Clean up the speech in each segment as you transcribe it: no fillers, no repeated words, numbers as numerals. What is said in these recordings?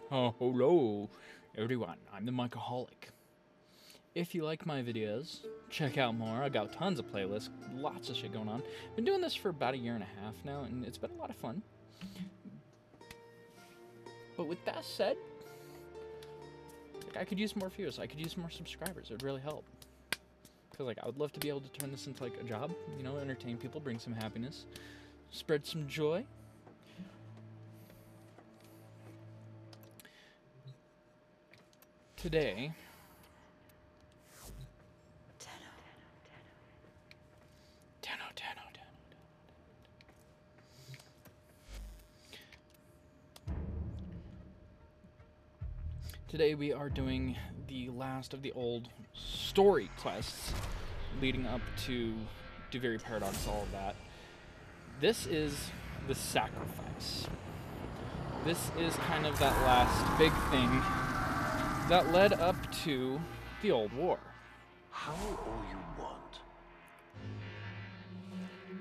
Hello, everyone. I'm the Micaholic. If you like my videos, check out more. I got tons of playlists, lots of shit going on. Been doing this for about a year and a half now, and it's been a lot of fun. But with that said, I could use more views. I could use more subscribers. It would really help. Because I would love to be able to turn this into a job. You know, entertain people, bring some happiness, spread some joy. Today, Today we are doing the last of the old story quests leading up to Duviri Paradox, all of that. This is the sacrifice. This is kind of that last big thing that led up to the old war. How all you want.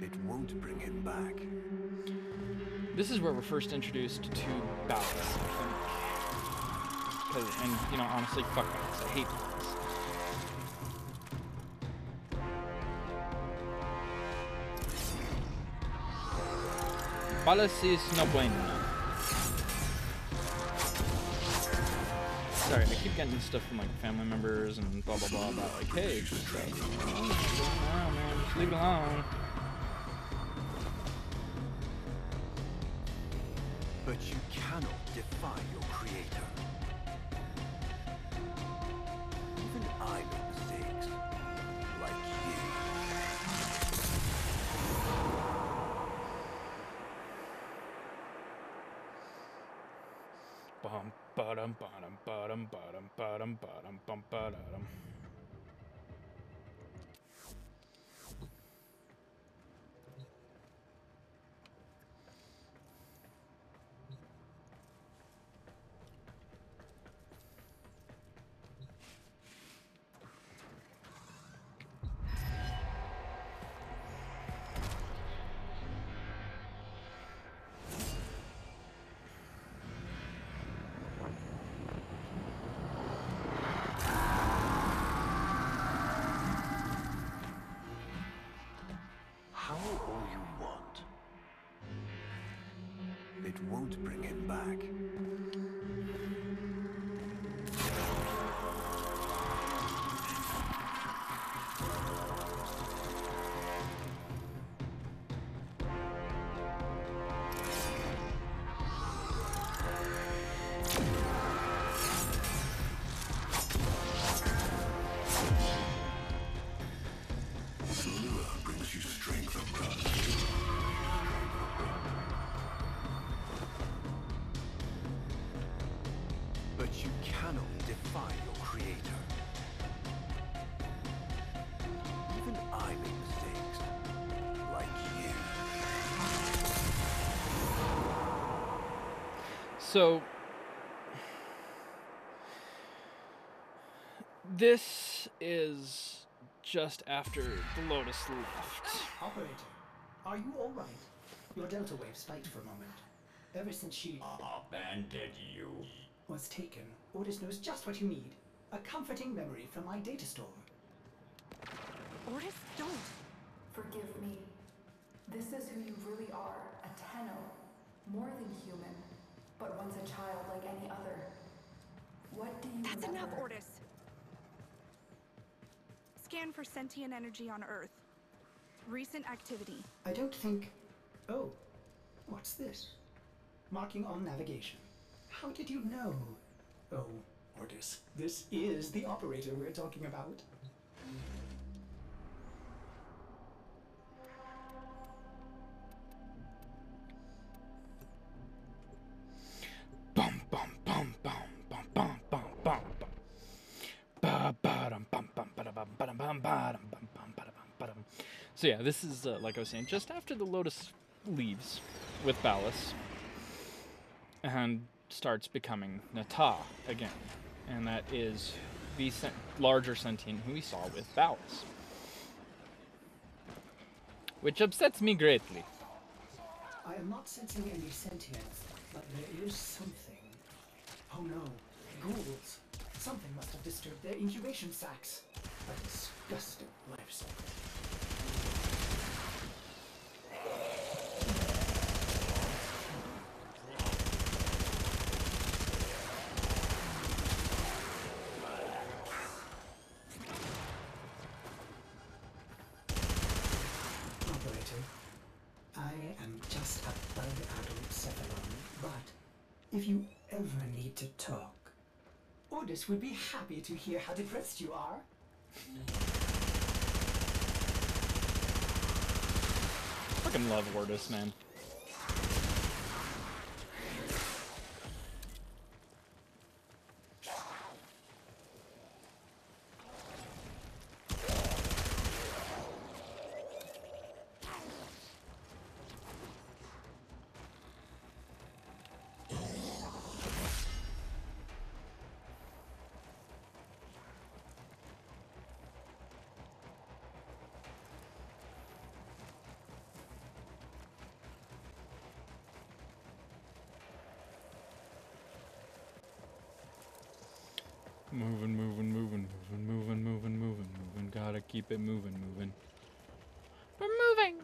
It won't bring him back. This is where we're first introduced to Balance, I think. And, you know, honestly, fuck Balance. I hate Balance. Balance is no bueno. Sorry, I keep getting stuff from family members and blah blah blah about hey, just leave it alone, man, just leave it alone. But you cannot defy your creator. Even I make mistakes, like you. Bum bottom bottom bottom bottom bottom bottom bum bottom. All you want. It won't bring him back. But you cannot defy your creator. Even I make mistakes, like you. So this is just after the Lotus left. Operator, are you all right? Your delta wave spiked for a moment. Ever since she abandoned you. was taken, Ordis knows just what you need. A comforting memory from my data store. Ordis, don't. Forgive me. This is who you really are, a Tenno. More than human, but once a child like any other. What do you That's remember? enough, Ordis. Scan for sentient energy on Earth. Recent activity. I don't think... Oh, what's this? Marking on navigation. How did you know? Oh, Ordis, this is the operator we're talking about. Bum bum bum bum bum bum bum bum bum. Ba ba dum bum bum ba bum ba bum ba dum bum bum ba bum ba dum. So yeah, this is like I was saying, just after the Lotus leaves with Ballas and starts becoming Nata again, and that is the larger sentient who we saw with Ballas, which upsets me greatly. I am not sensing any sentience, but there is something. Oh no, ghouls. Something must have disturbed their incubation sacs. A disgusting life cycle. Operator, I am just a bug-addled cephalon, but if you ever need to talk, Ordis would be happy to hear how depressed you are. Fucking love Wordus, man. Moving. Gotta keep it moving. We're moving.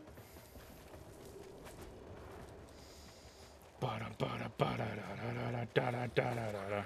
Ba-da-ba-da-ba-da-da-da-da-da-da-da-da-da.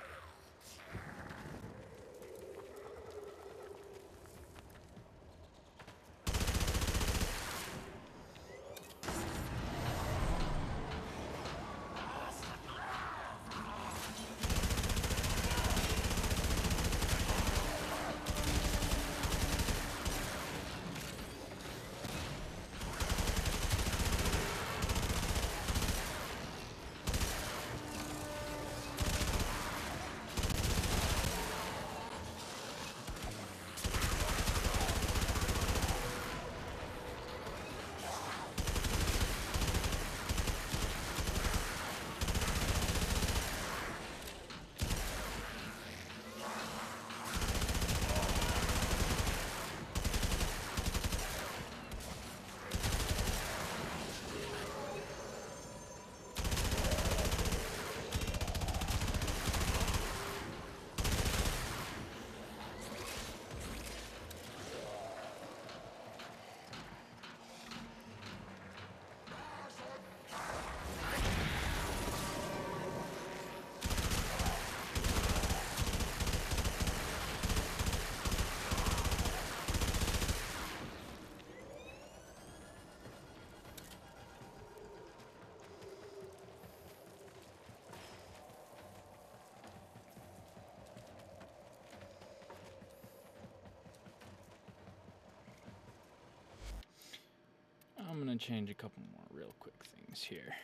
I'm gonna change a couple more real quick things here.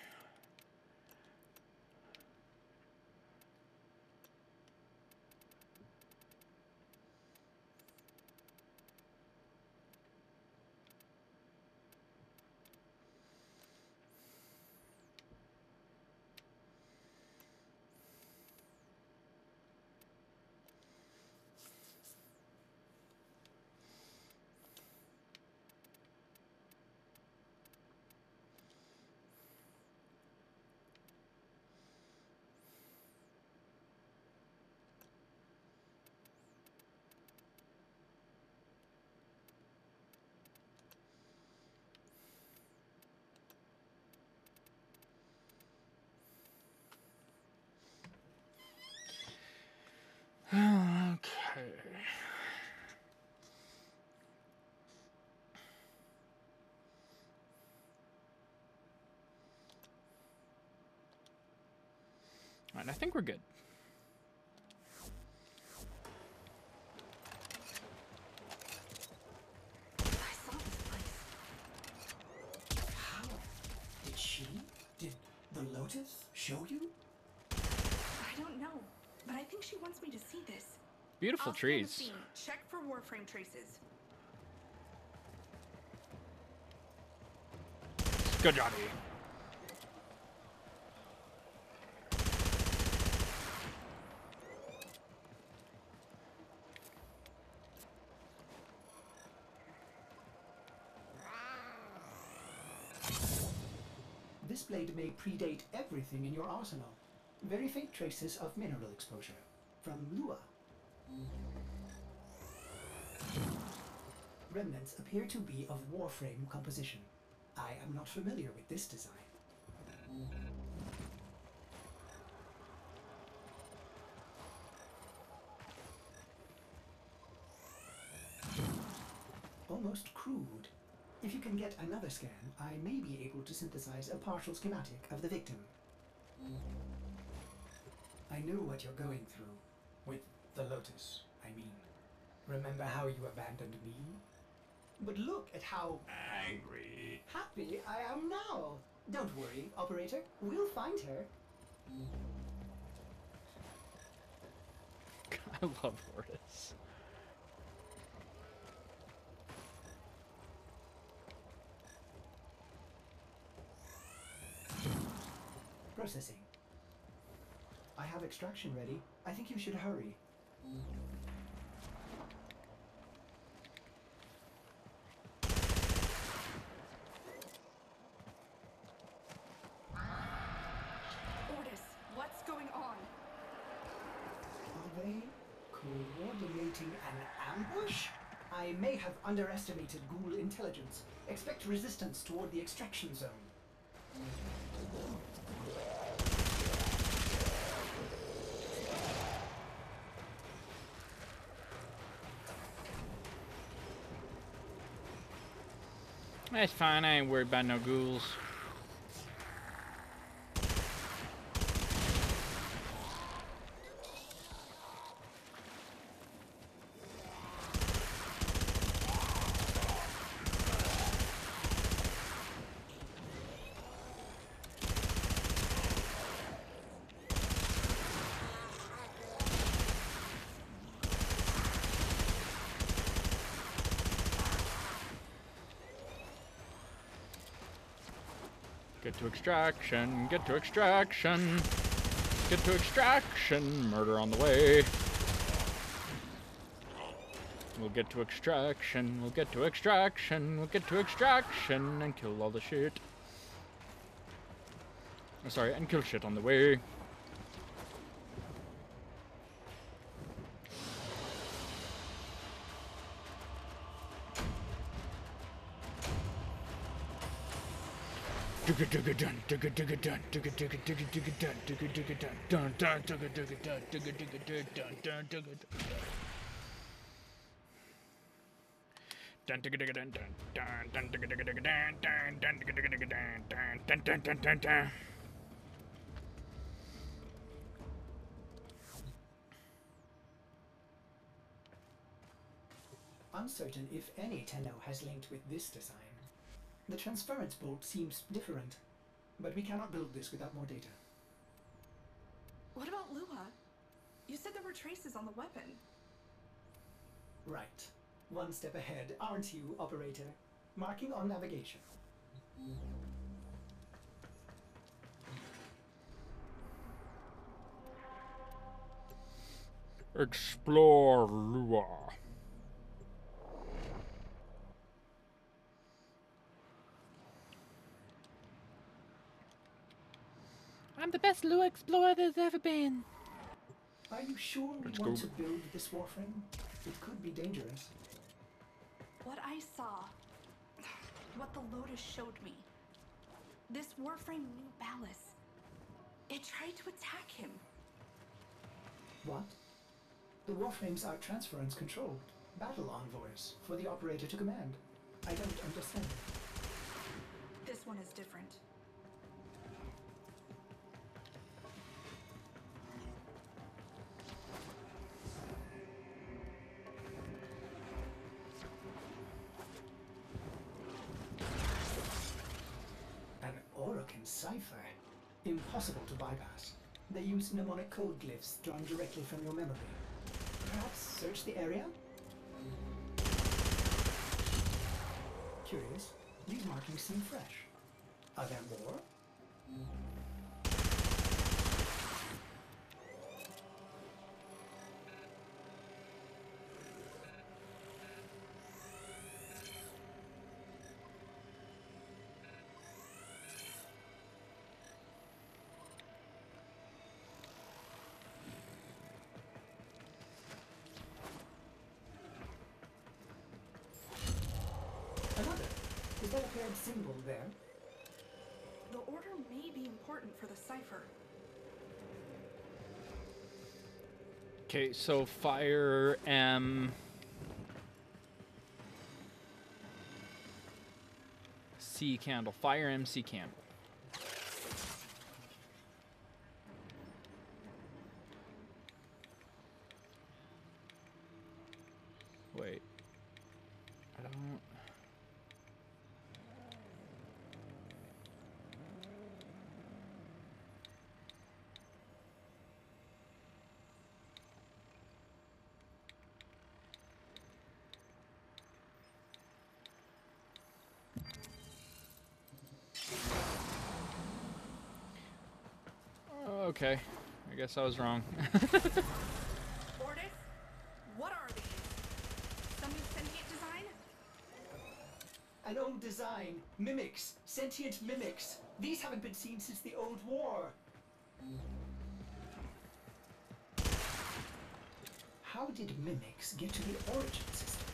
Okay. All right, I think we're good. I saw this place. How? Did the Lotus show you? I don't know, but I think she wants me to see this. Beautiful I'll scan the trees. scene. Check for Warframe traces. Good job. This blade may predate everything in your arsenal. Very faint traces of mineral exposure. From Lua. Remnants appear to be of Warframe composition. I am not familiar with this design. Almost crude. If you can get another scan, I may be able to synthesize a partial schematic of the victim. I know what you're going through. With the Lotus, I mean. Remember how you abandoned me? But look at how Angry. happy I am now. Don't worry, operator. We'll find her. I love Hortus. Processing. I have extraction ready. I think you should hurry. Ordis, what's going on? Are they coordinating an ambush? I may have underestimated ghoul intelligence. Expect resistance toward the extraction zone. That's fine, I ain't worried about no ghouls. Get to extraction, get to extraction, get to extraction, murder on the way. We'll get to extraction, we'll get to extraction, we'll get to extraction, and kill all the shit. Oh, sorry, and kill shit on the way. Uncertain if any Tenno has linked with this design. The transference bolt seems different, but we cannot build this without more data. What about Lua? You said there were traces on the weapon. Right. One step ahead, aren't you, operator? Marking on navigation. Explore Lua. I'm the best Lua explorer there's ever been. Are you sure we Let's want go. to build this Warframe? It could be dangerous. What I saw, what the Lotus showed me, this Warframe knew Ballas. It tried to attack him. What? The Warframes are transference controlled. Battle envoys for the operator to command. I don't understand. This one is different. An Orokin cipher. Impossible to bypass. They use mnemonic code glyphs drawn directly from your memory. Perhaps search the area? Curious. These markings seem fresh. Are there more? that a paired symbol there? The order may be important for the cipher. Okay, so fire M. C candle. Fire MC candle. Wait. I don't. Okay, I guess I was wrong. Ordis, what are these? Some new sentient design? An old design. Mimics. Sentient mimics. These haven't been seen since the old war. How did mimics get to the origin system?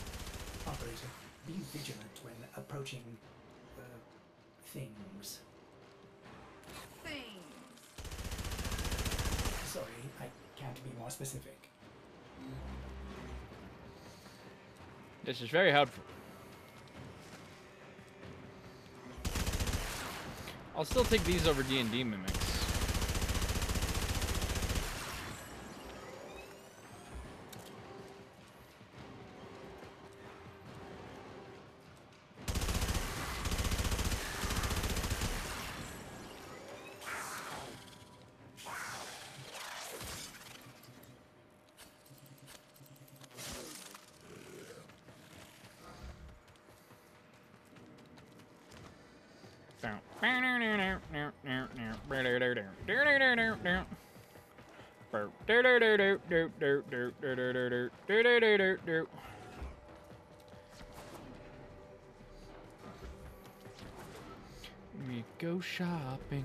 Operator, be vigilant when approaching, things. Things. Sorry, I can't be more specific. This is very helpful. I'll still take these over D&D mimics. We go shopping.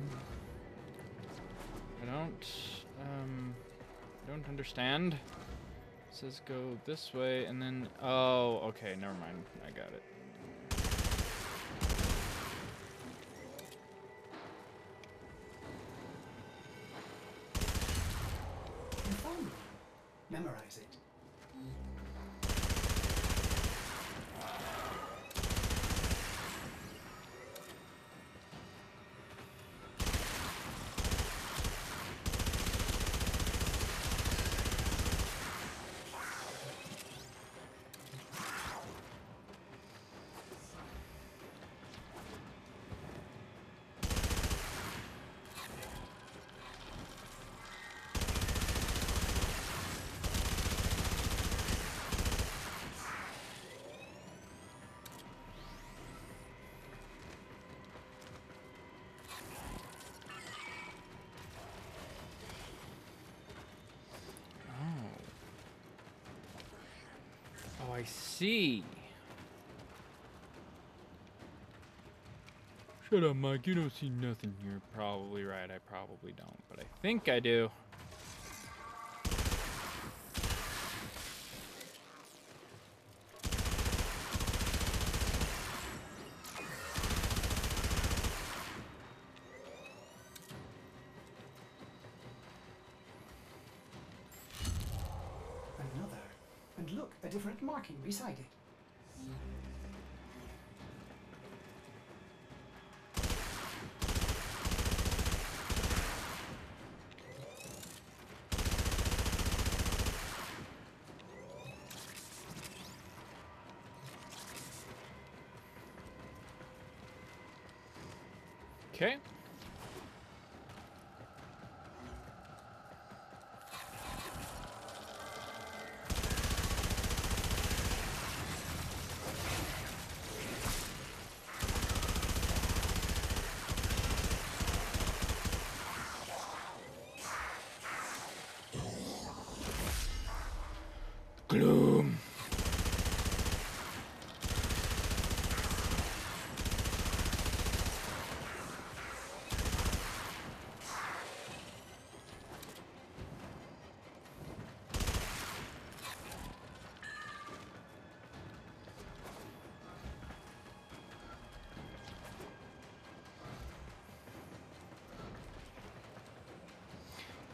I don't understand. It says go this way and then, oh, okay, never mind. I got it. You found one. Memorize it. Oh, I see. Shut up, Mike. You don't see nothing. You're probably right. I probably don't, but I think I do. Another. And look, a different marking beside it. Okay. Gloom.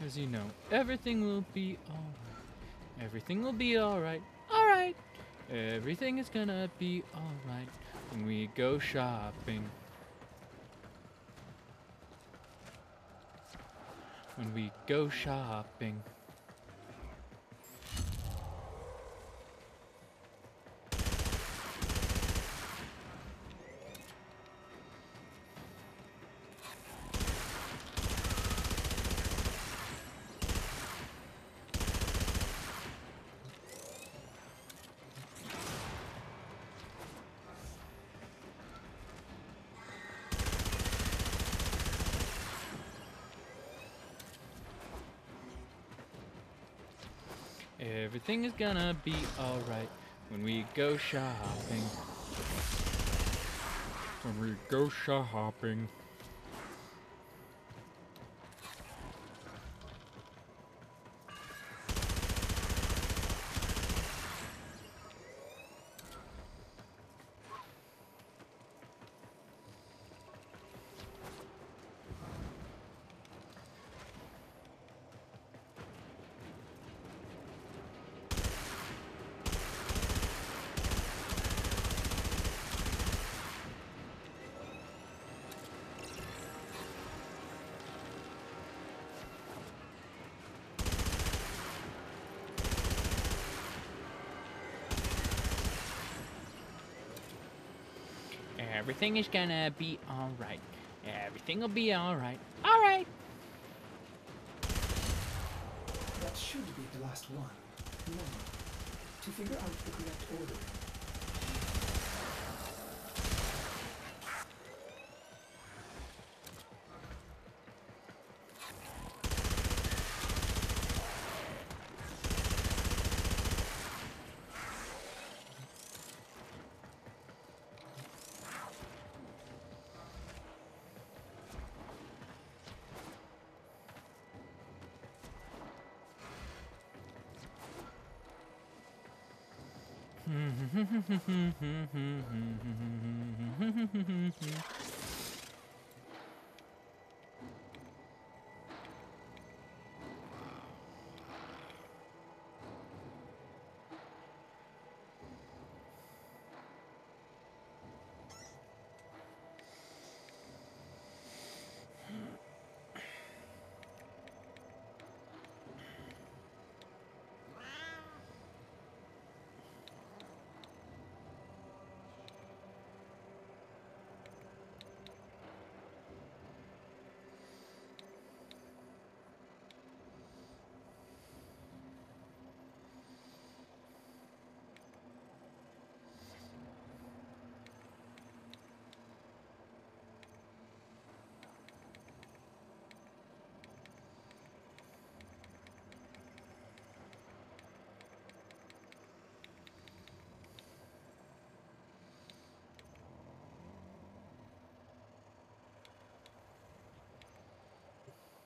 Cause you know everything will be alright. Everything will be alright. Alright. Everything is gonna be alright when we go shopping. When we go shopping. Everything is gonna be alright when we go shopping. When we go shopping. Everything is gonna be alright. Everything will be alright. Alright! That should be the last one. Now, to figure out the correct order.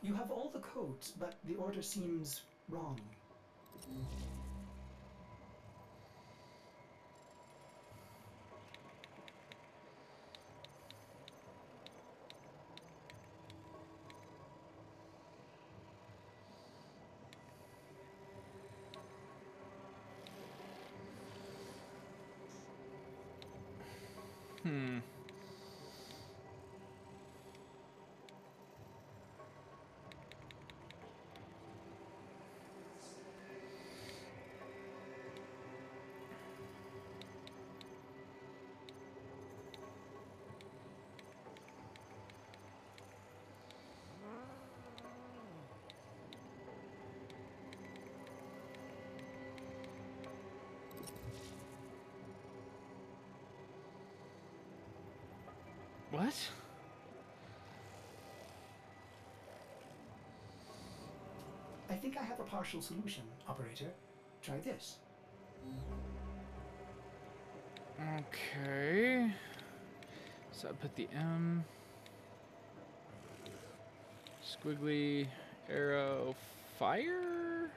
You have all the codes, but the order seems wrong. What? I think I have a partial solution, operator. Try this. Okay. So I put the M. Squiggly arrow fire.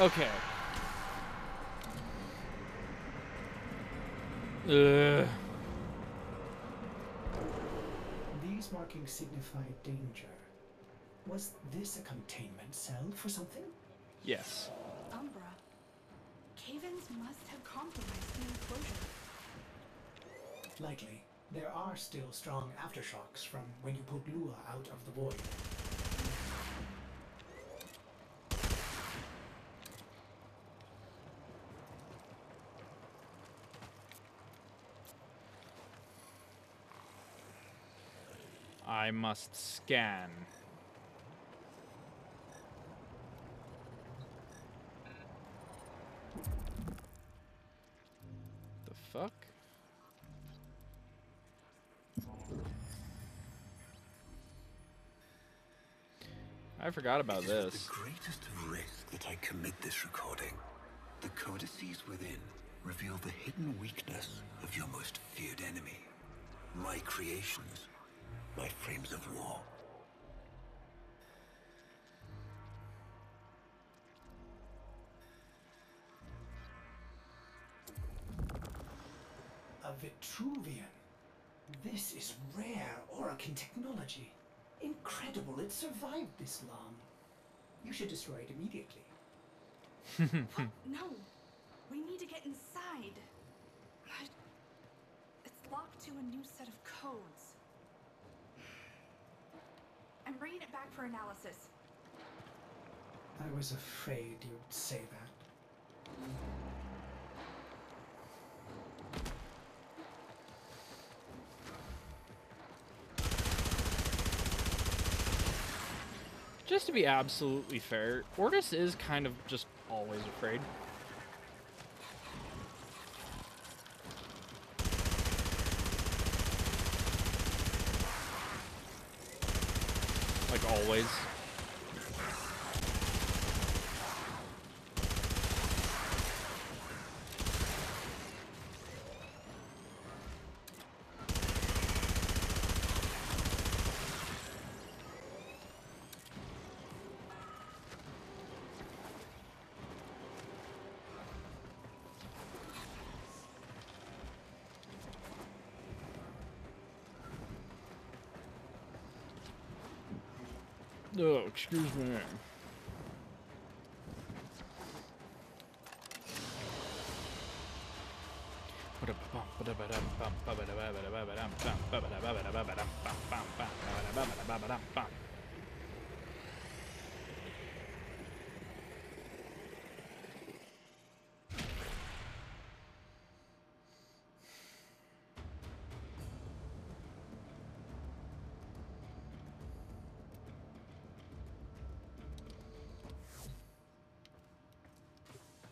Okay. Ugh. These markings signify danger. Was this a containment cell for something? Yes. Umbra. Cave-ins must have compromised the enclosure. Likely. There are still strong aftershocks from when you put Lua out of the void. I must scan. The fuck? I forgot about It is with this. the greatest risk that I commit this recording. The codices within reveal the hidden weakness of your most feared enemy. My creations. My frames of war. A Vitruvian. This is rare Orokin technology. Incredible it survived this long. You should destroy it immediately. No. We need to get inside. It's locked to a new set of codes. I'm bringing it back for analysis. I was afraid you'd say that. Just to be absolutely fair, Ortis is kind of just always afraid. Like always. Oh, excuse me.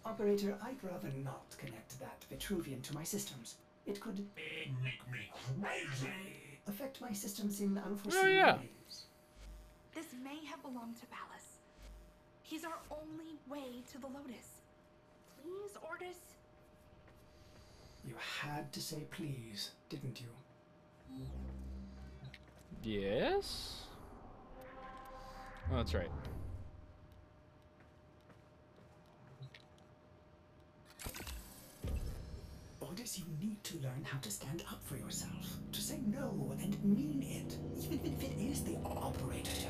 Operator, I'd rather not connect that Vitruvian to my systems. It could Make me crazy. affect my systems in unforeseen Oh, yeah. ways. This may have belonged to Palace. He's our only way to the Lotus. Please, Ortis? You had to say please, didn't you? Yes? Oh, that's right. Ordis, you need to learn how to stand up for yourself. To say no and mean it, even if it is the operator.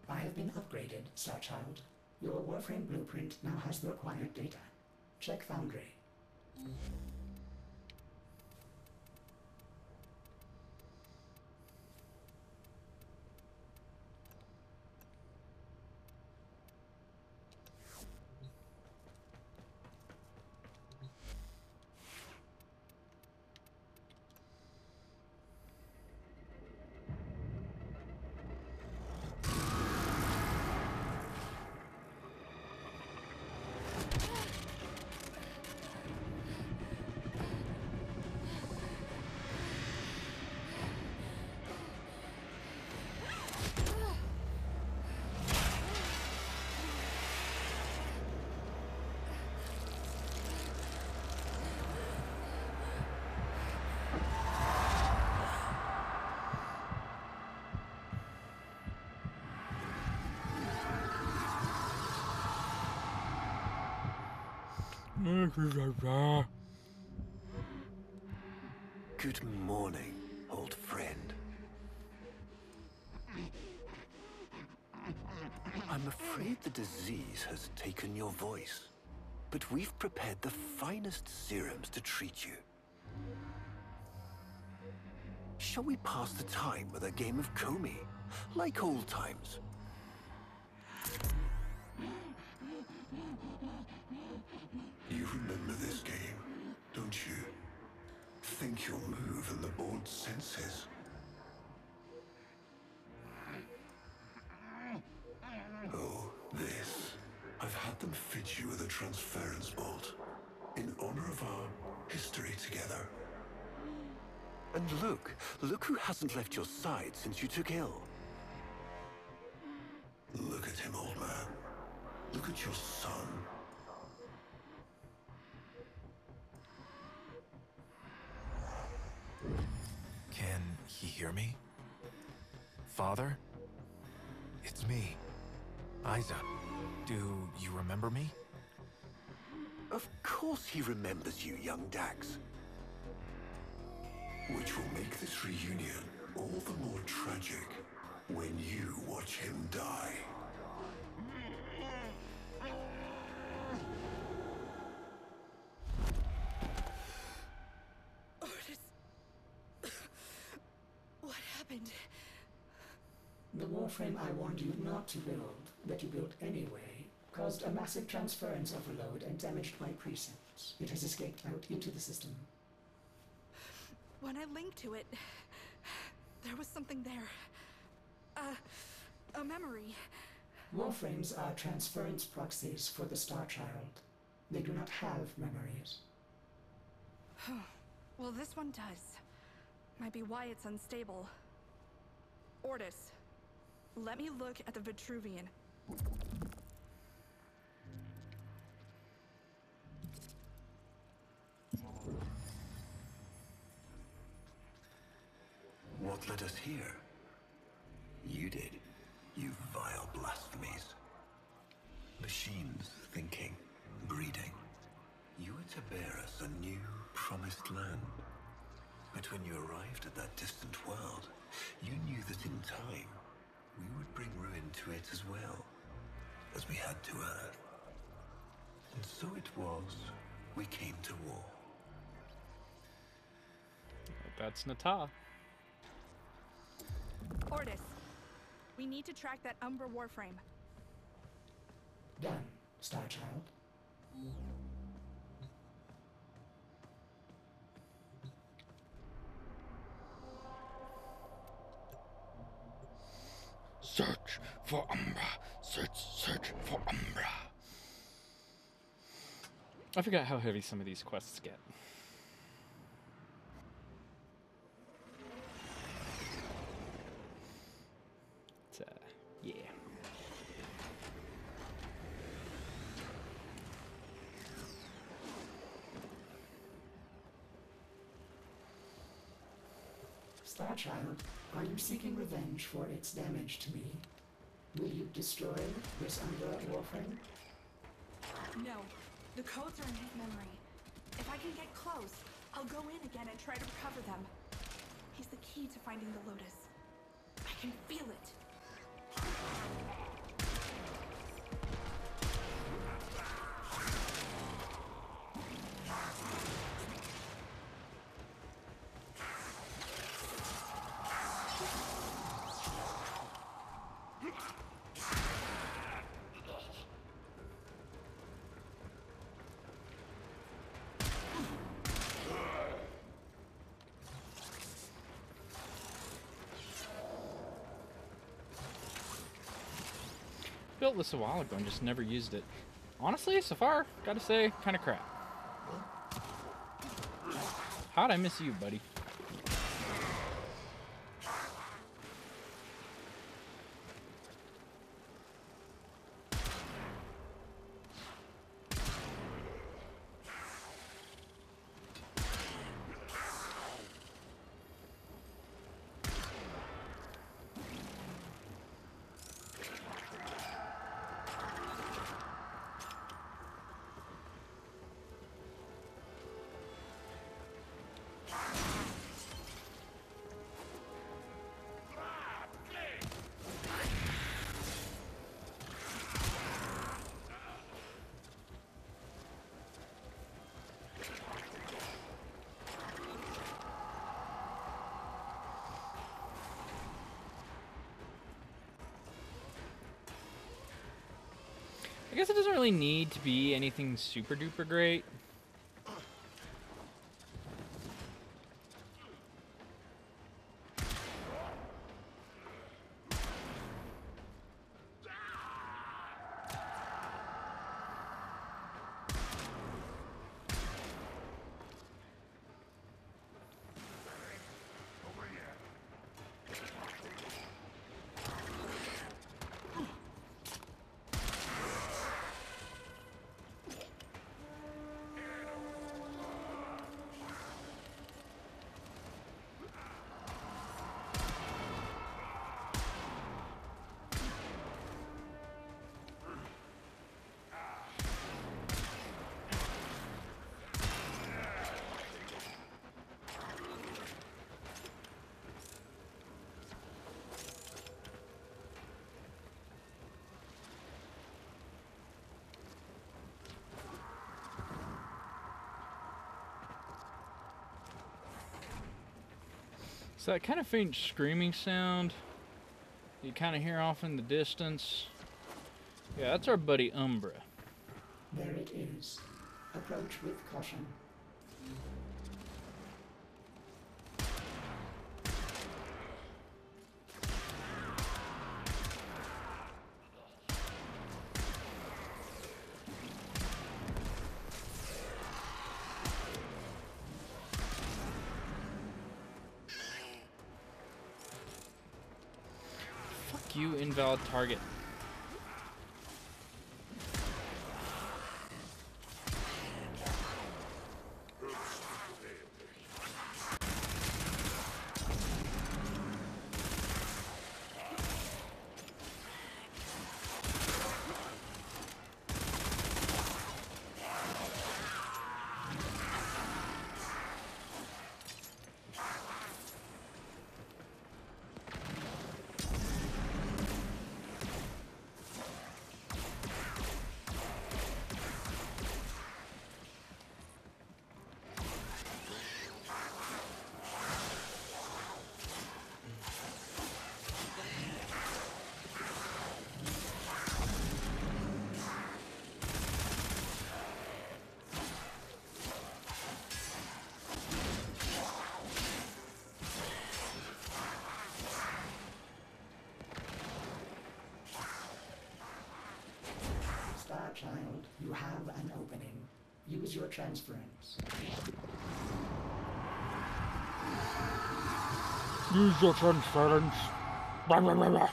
I have been upgraded, Star Child. Your Warframe blueprint now has the required data. Check Foundry. Good morning, old friend. I'm afraid the disease has taken your voice, but we've prepared the finest serums to treat you. Shall we pass the time with a game of Comey, like old times? You remember this game, don't you? Think you'll move and the board senses. Oh, this. I've had them fit you with a transference bolt, in honor of our history together. And look who hasn't left your side since you took ill. Look at him, old man. Look at your son. Can he hear me? Father? It's me, Isa. Do you remember me? Of course he remembers you, young Dax. Which will make this reunion all the more tragic when you watch him die. What happened? The Warframe I warned you not to build, that you built anyway, caused a massive transference overload and damaged my precepts. It has escaped out into the system. When I linked to it, there was something there. A memory. Warframes are transference proxies for the Star Child. They do not have memories. Well, this one does. Might be why it's unstable. Ordis, let me look at the Vitruvian. What led us here? You did, you vile blasphemies. Machines thinking, breeding. You were to bear us a new, promised land. But when you arrived at that distant world, you knew that in time, we would bring ruin to it as well, as we had to Earth. And so it was, we came to war. That's Nata. Ordis, we need to track that Umbra Warframe. Done, Star Child. Search for Umbra. Search for Umbra. I forgot how heavy some of these quests get. Yeah. Star Child, are you seeking revenge for its damage to me? Will you destroy this Umbra Warframe? No, the codes are in his memory. If I can get close, I'll go in again and try to recover them. He's the key to finding the Lotus. I can feel it. Built this a while ago and just never used it. Honestly, so far, gotta say, kind of crap. How'd I miss you, buddy? guess it doesn't really need to be anything super duper great. So that kind of faint screaming sound you kind of hear off in the distance. Yeah, that's our buddy Umbra. There it is. Approach with caution. Fuck you, invalid target. Star Child, you have an opening. Use your transference. Use your transference. Blah, blah, blah, blah.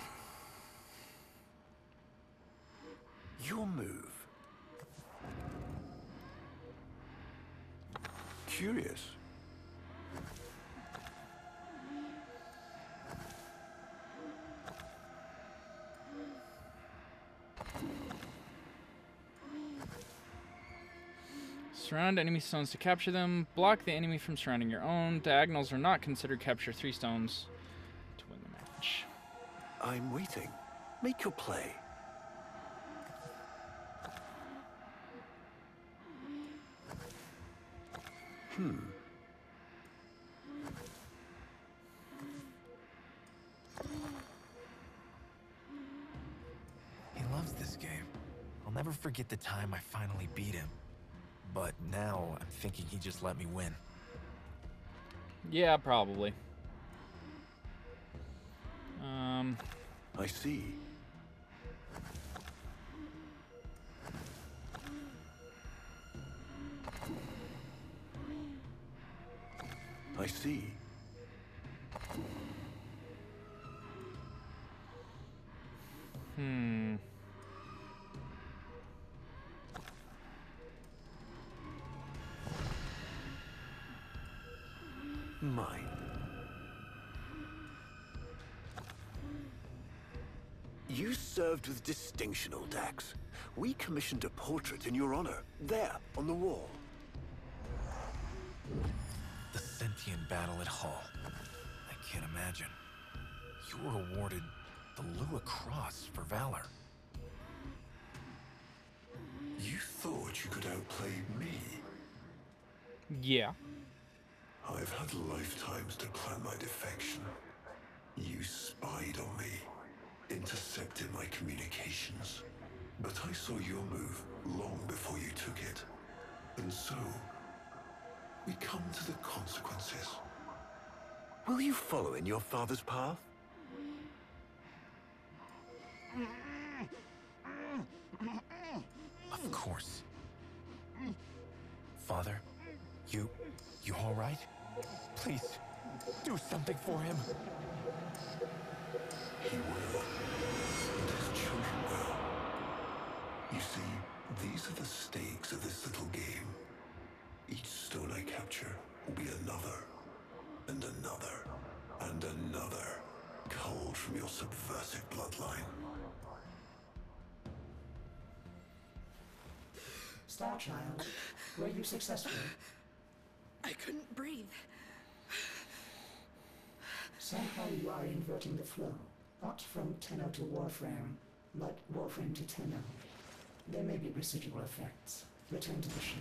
Your move. Curious. Surround enemy stones to capture them. Block the enemy from surrounding your own. Diagonals are not considered. Capture 3 stones to win the match. I'm waiting. Make your play. He loves this game. I'll never forget the time I finally beat him. But now I'm thinking he just let me win. Yeah, probably. I see. I see. Mine. You served with distinction, old Dax. We commissioned a portrait in your honor, there, on the wall. The sentient battle at Hall. I can't imagine. You were awarded the Lua Cross for valor. You thought you could outplay me? Yeah. I've had lifetimes to plan my defection. You spied on me, intercepted my communications. But I saw your move And so, we come to the consequences. Will you follow in your father's path? Of course. Father, you all right? Please, do something for him. He will, and his children will. You see, these are the stakes of this little game. Each stone I capture will be another, and another, and another, culled from your subversive bloodline. Star Child, were you successful? I couldn't breathe. Somehow you are inverting the flow. Not from Tenno to Warframe, but Warframe to Tenno. There may be residual effects. Return to the ship.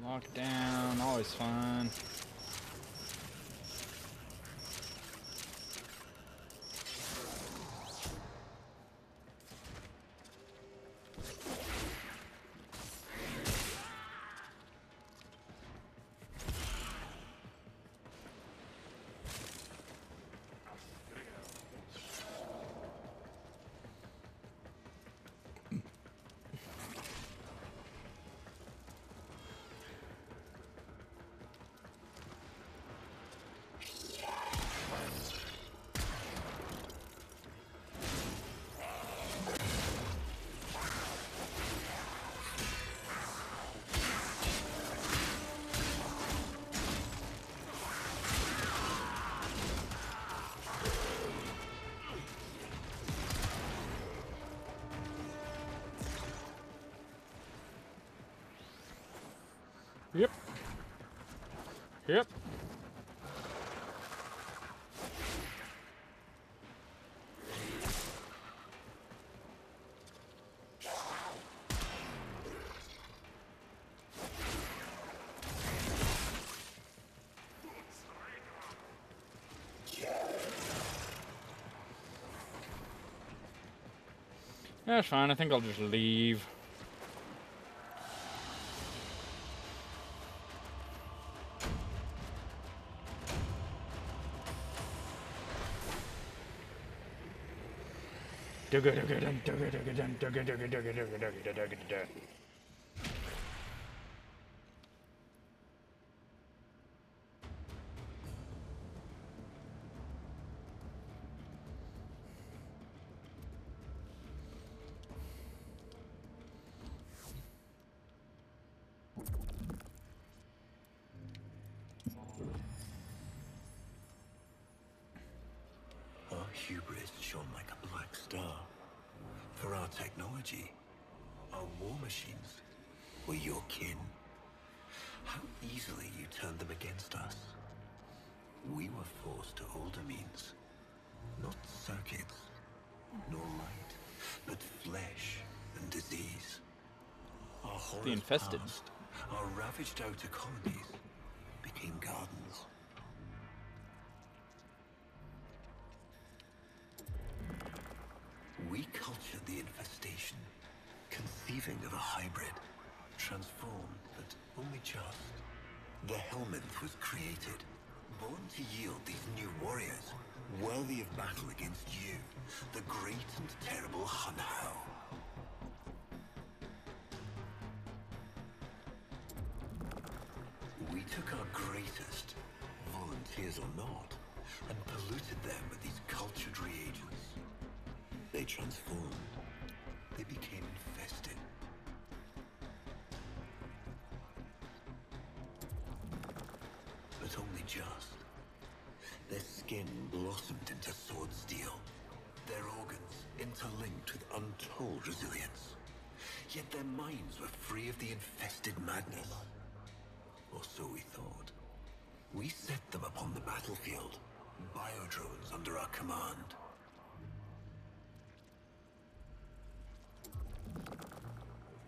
Lockdown, always fun. Yep. Yep. That's fine. I think I'll just leave. Our hubris shone like a black star. For our technology, our war machines were your kin. How easily you turned them against us. We were forced to older means. Not circuits, nor light, but flesh and disease. Our horrors The infested. passed, our ravaged outer colonies became gardens. We cultured the infestation, conceiving of a hybrid, transformed, but only just. The Helminth was created, born to yield these new warriors, worthy of battle against you, the great and terrible Hun Hao. We took our greatest, volunteers or not, and polluted them with these cultured reagents. They transformed. They became infested. But only just. skin blossomed into sword steel, their organs interlinked with untold resilience. Yet their minds were free of the infested madness. Or so we thought. We set them upon the battlefield, biodrones under our command.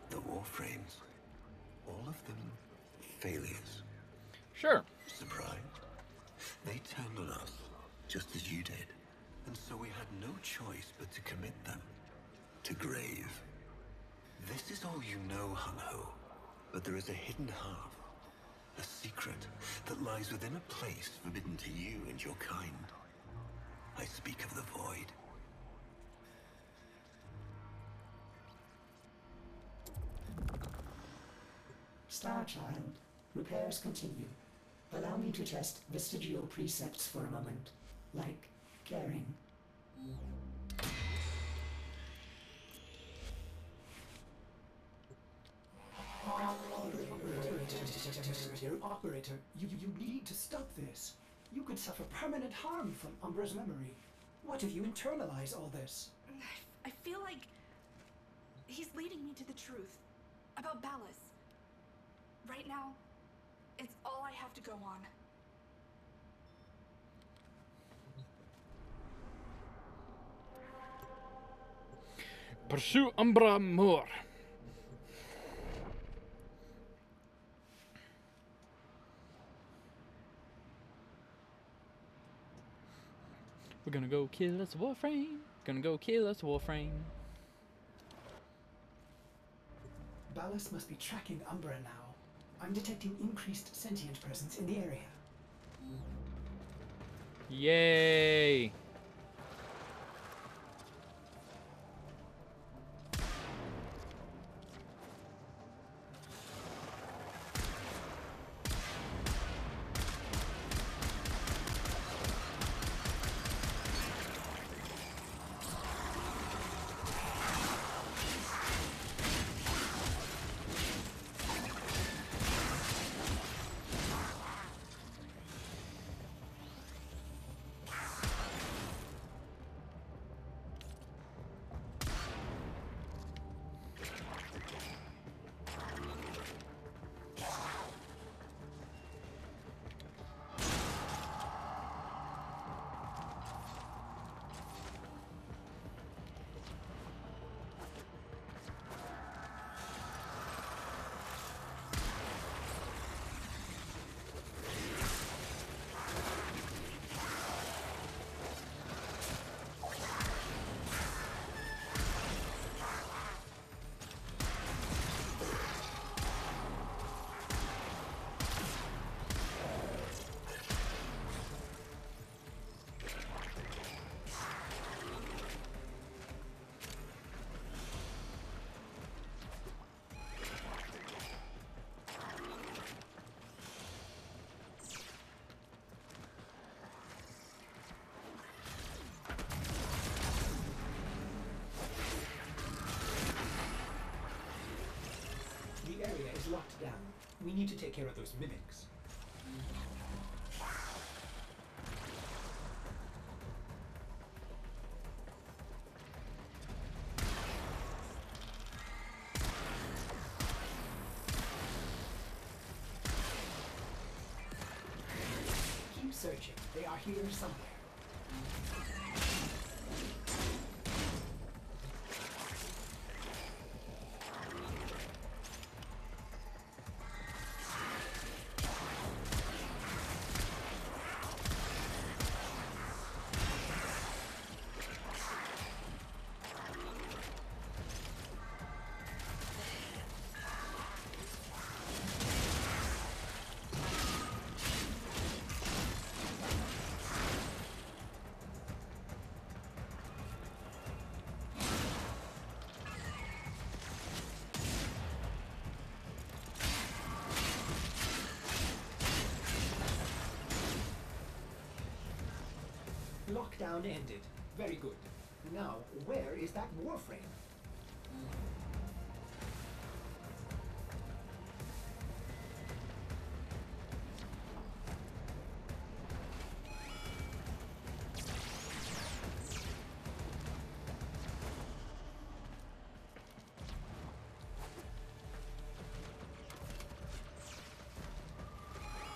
The Warframes, all of them failures. Sure. Surprised? They turned on us, just as you did. And so we had no choice but to commit them to grave. This is all you know, Hun-Ho, but there is a hidden half. A secret that lies within a place forbidden to you and your kind. I speak of the Void. Starchild, repairs continue. Allow me to test vestigial precepts for a moment, like caring. Operator, you need to stop this. You could suffer permanent harm from Umbra's memory. What if you internalize all this? I feel like he's leading me to the truth about Ballas. Right now, it's all I have to go on. Pursue Umbra more. We're gonna go kill us Warframe. Gonna go kill us Warframe. Ballas must be tracking Umbra now. I'm detecting increased sentient presence in the area. Yay! The area is locked down. We need to take care of those mimics. Keep searching. They are here somewhere. Lockdown ended. Very good. Now, where is that Warframe?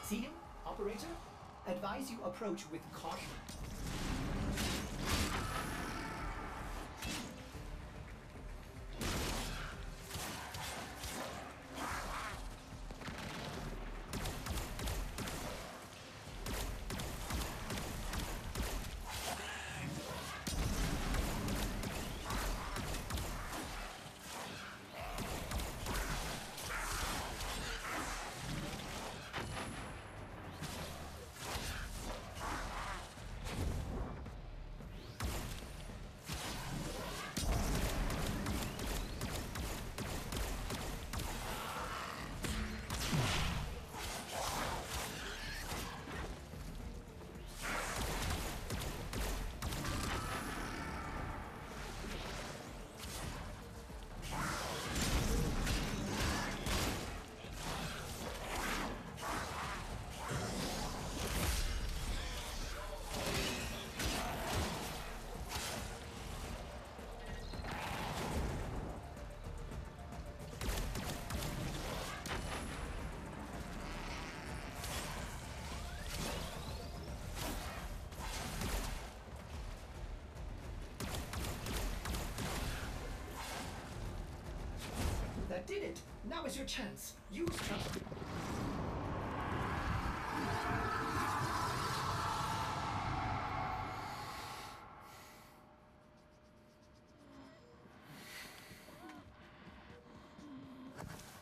See him, operator? Advise you approach with caution. That did it. Now is your chance. Use trust.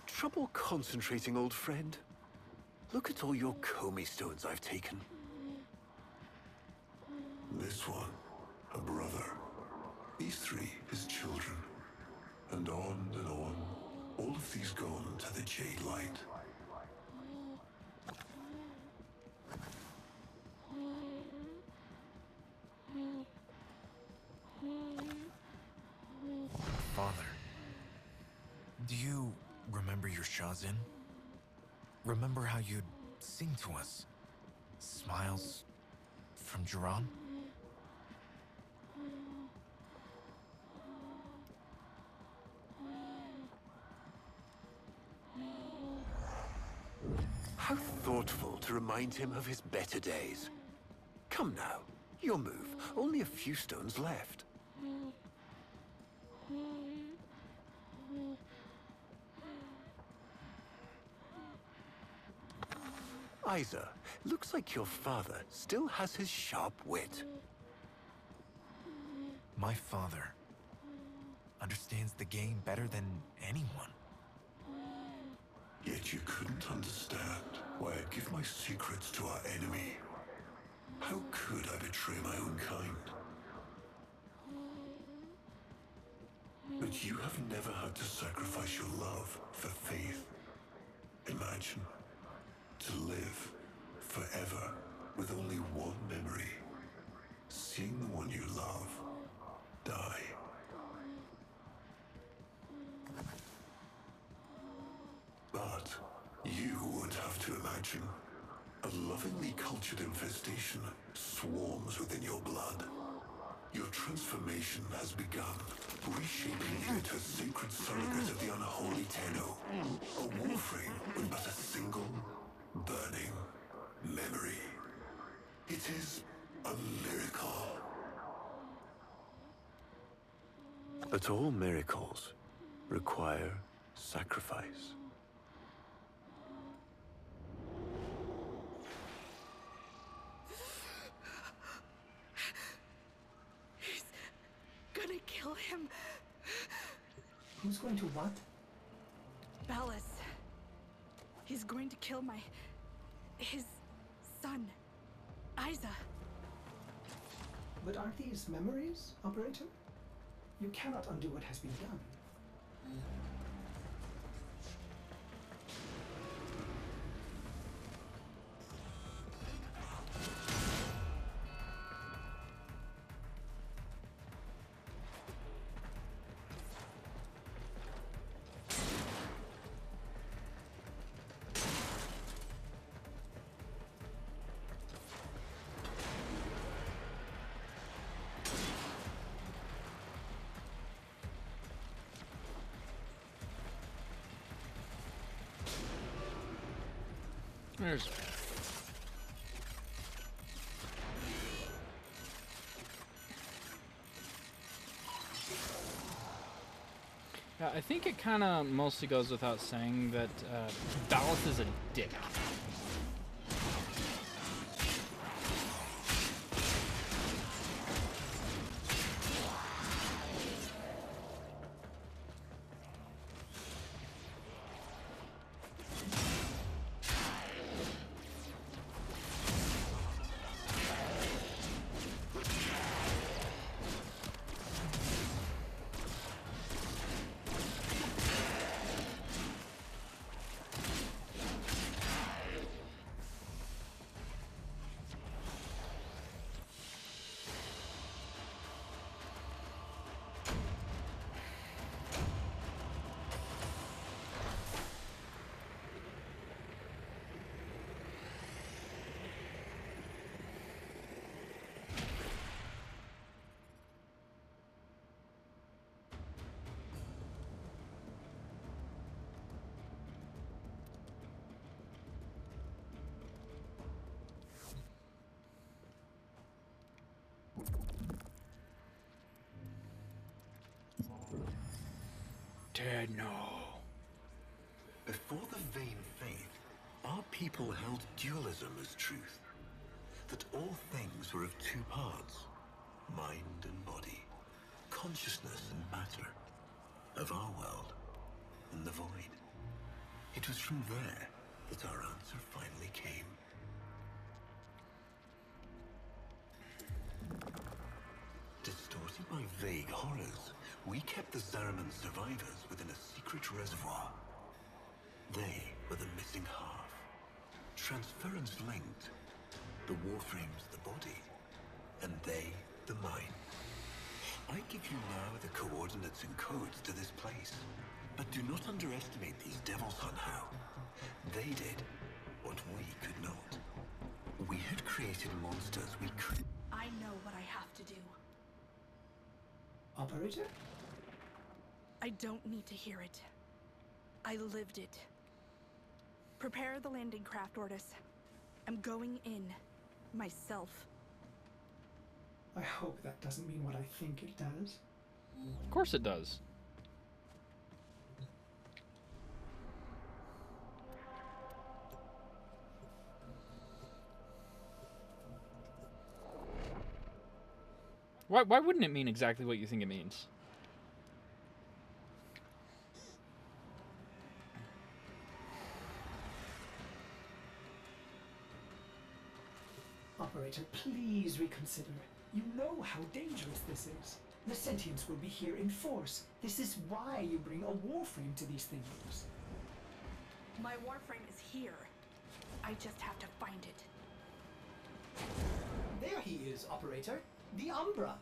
Trouble concentrating, old friend? Look at all your Comey stones I've taken. This one, a brother. These three, his children. And on and on. All of these gone to the Jade Light. Father, do you remember your Shazin? Remember how you'd sing to us? Smiles from Jiran? How thoughtful to remind him of his better days. Come now, your move. Only a few stones left. Isa, looks like your father still has his sharp wit. My father understands the game better than anyone. Yet you couldn't understand why I'd give my secrets to our enemy. How could I betray my own kind? But you have never had to sacrifice your love for faith. Imagine to live forever with only one memory. Seeing the one you love die. But you would have to imagine a lovingly cultured infestation swarms within your blood. Your transformation has begun, reshaping you into a sacred surrogate of the unholy Tenno. A Warframe with but a single, burning memory. It is a miracle. But all miracles require sacrifice. He's gonna kill him. Who's going to what? Bellis. He's going to kill his son, Isa. But aren't these memories, Operator? You cannot undo what has been done. There's I think it kind of mostly goes without saying that Dallas is a dick. No. Before the vain faith, our people held dualism as truth. That all things were of two parts, mind and body, consciousness and matter, of our world and the void. It was from there that our answer finally came. Distorted by vague horrors, we kept the Zariman survivors within a secret reservoir. They were the missing half. Transference linked. The Warframe's the body, and they the mind. I give you now the coordinates and codes to this place, but do not underestimate these devils on how. They did what we could not. We had created monsters we could. I know what I have to do. Operator? I don't need to hear it. I lived it. Prepare the landing craft, Ordis. I'm going in. Myself. I hope that doesn't mean what I think it does. Of course it does. Why wouldn't it mean exactly what you think it means? Operator, please reconsider. You know how dangerous this is. The sentients will be here in force. This is why you bring a Warframe to these things. My Warframe is here. I just have to find it. There he is, Operator. The Umbra.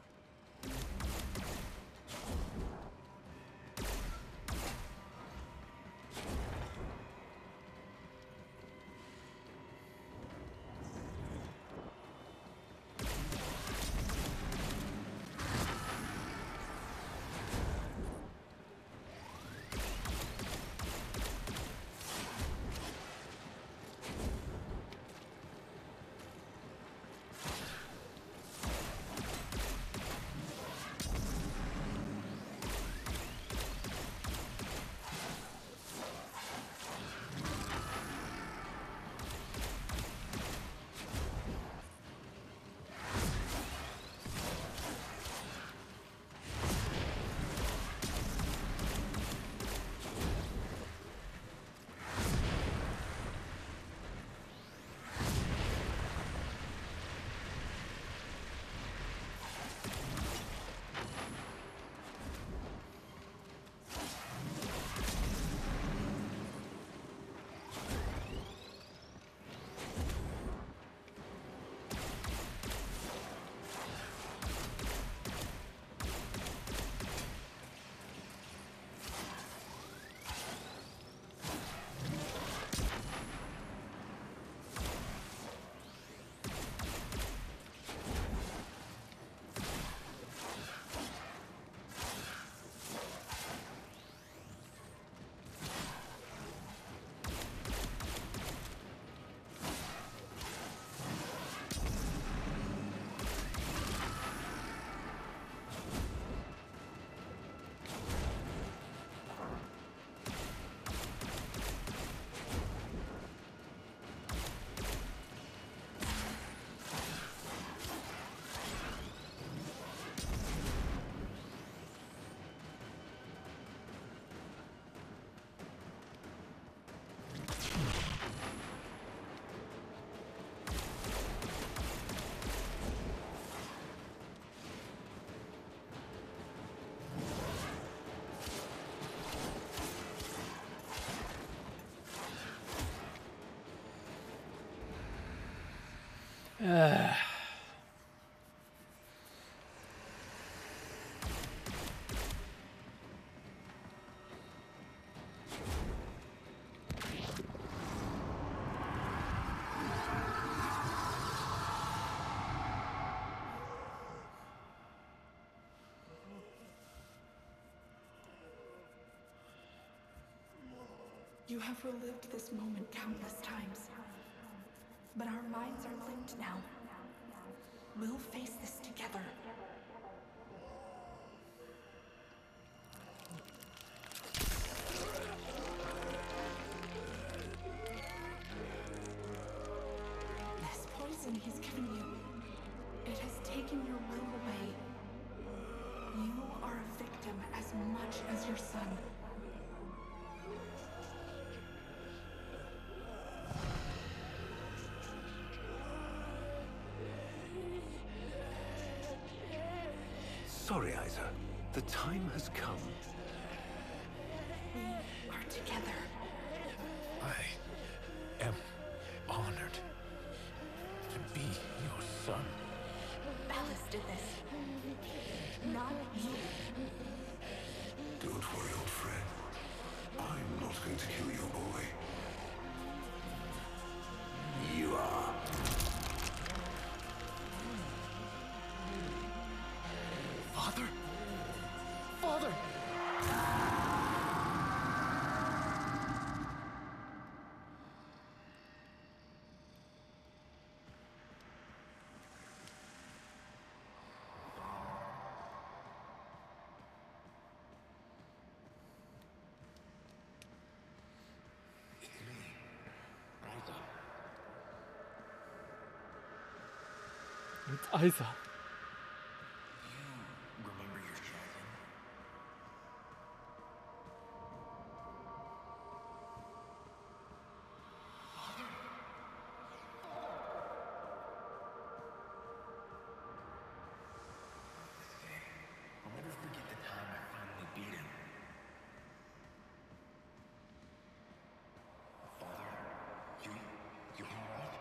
You have relived this moment countless times. But our minds are linked now. We'll face this together. This poison he's given you, it has taken your will away. You are a victim as much as your son. Sorry, Isa. The time has come. We are together. I am honored to be your son. Alice did this. Not you. Don't worry, old friend. I'm not going to kill your boy. You are. Father? Father! It's Isa. Remember your children? I'll never forget the time I finally beat him. Father, you alright?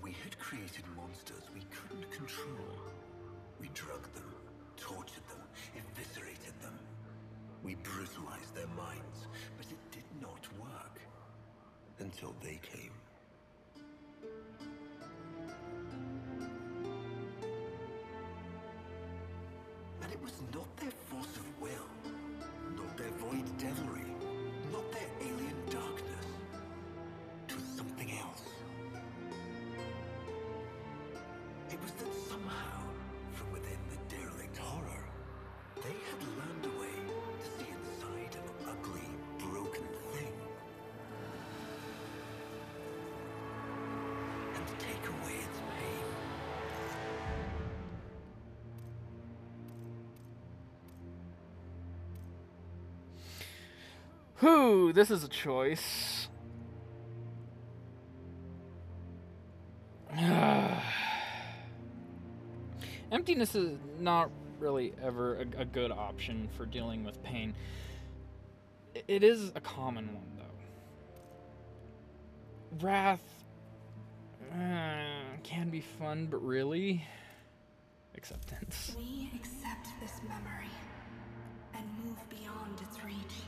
We had created monsters we couldn't control. We drugged them, tortured them, eviscerated them. We brutalized their minds, but it did not work. Until they came. And it was not their force of will, not their void devilry, not their alien darkness. It was something else. It was that somehow, from within the derelict horror, they had learned a way to see inside an ugly, broken thing. And to take away its pain. Whew, this is a choice. Emptiness is not really ever a good option for dealing with pain. It is a common one, though. Wrath can be fun, but really, acceptance. We accept this memory and move beyond its reach.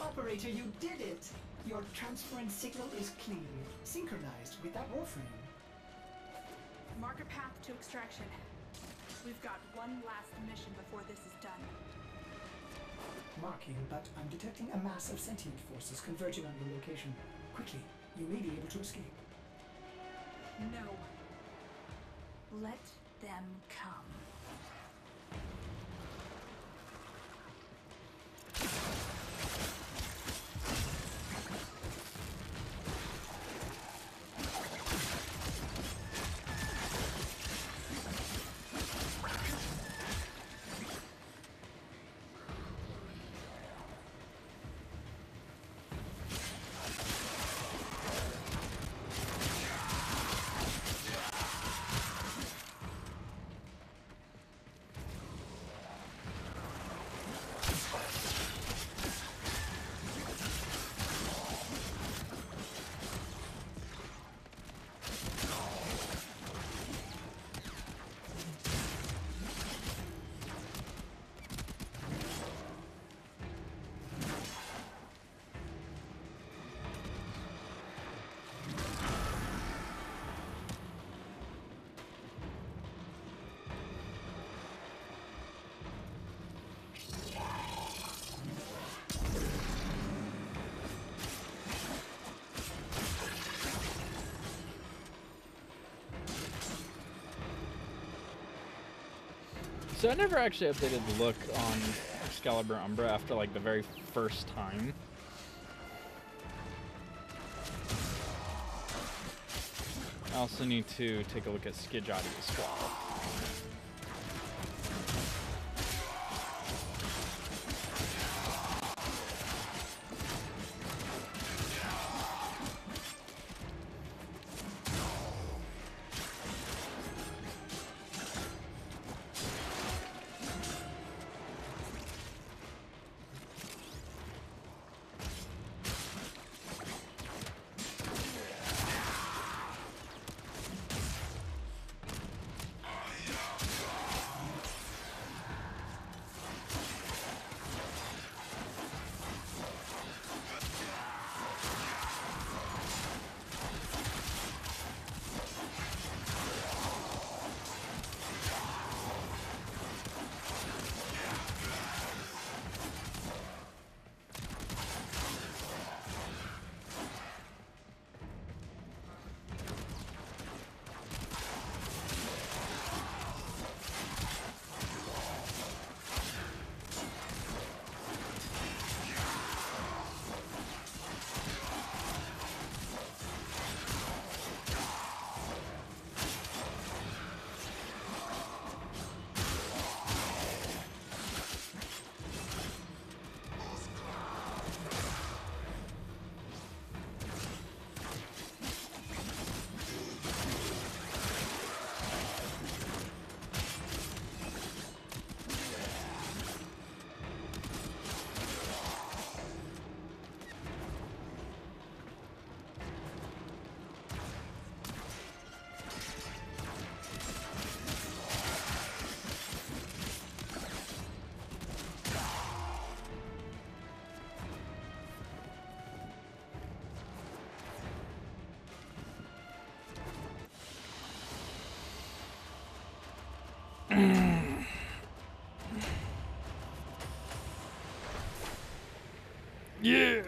Operator, you did it! Your transference signal is clean, synchronized with that Warframe. Mark a path to extraction. We've got one last mission before this is done. marking, but I'm detecting a mass of sentient forces converging on your location. Quickly, you may be able to escape. No. Let them come. So I never actually updated the look on Excalibur Umbra after like the very first time. I also need to take a look at Skidjati as well. Yeah.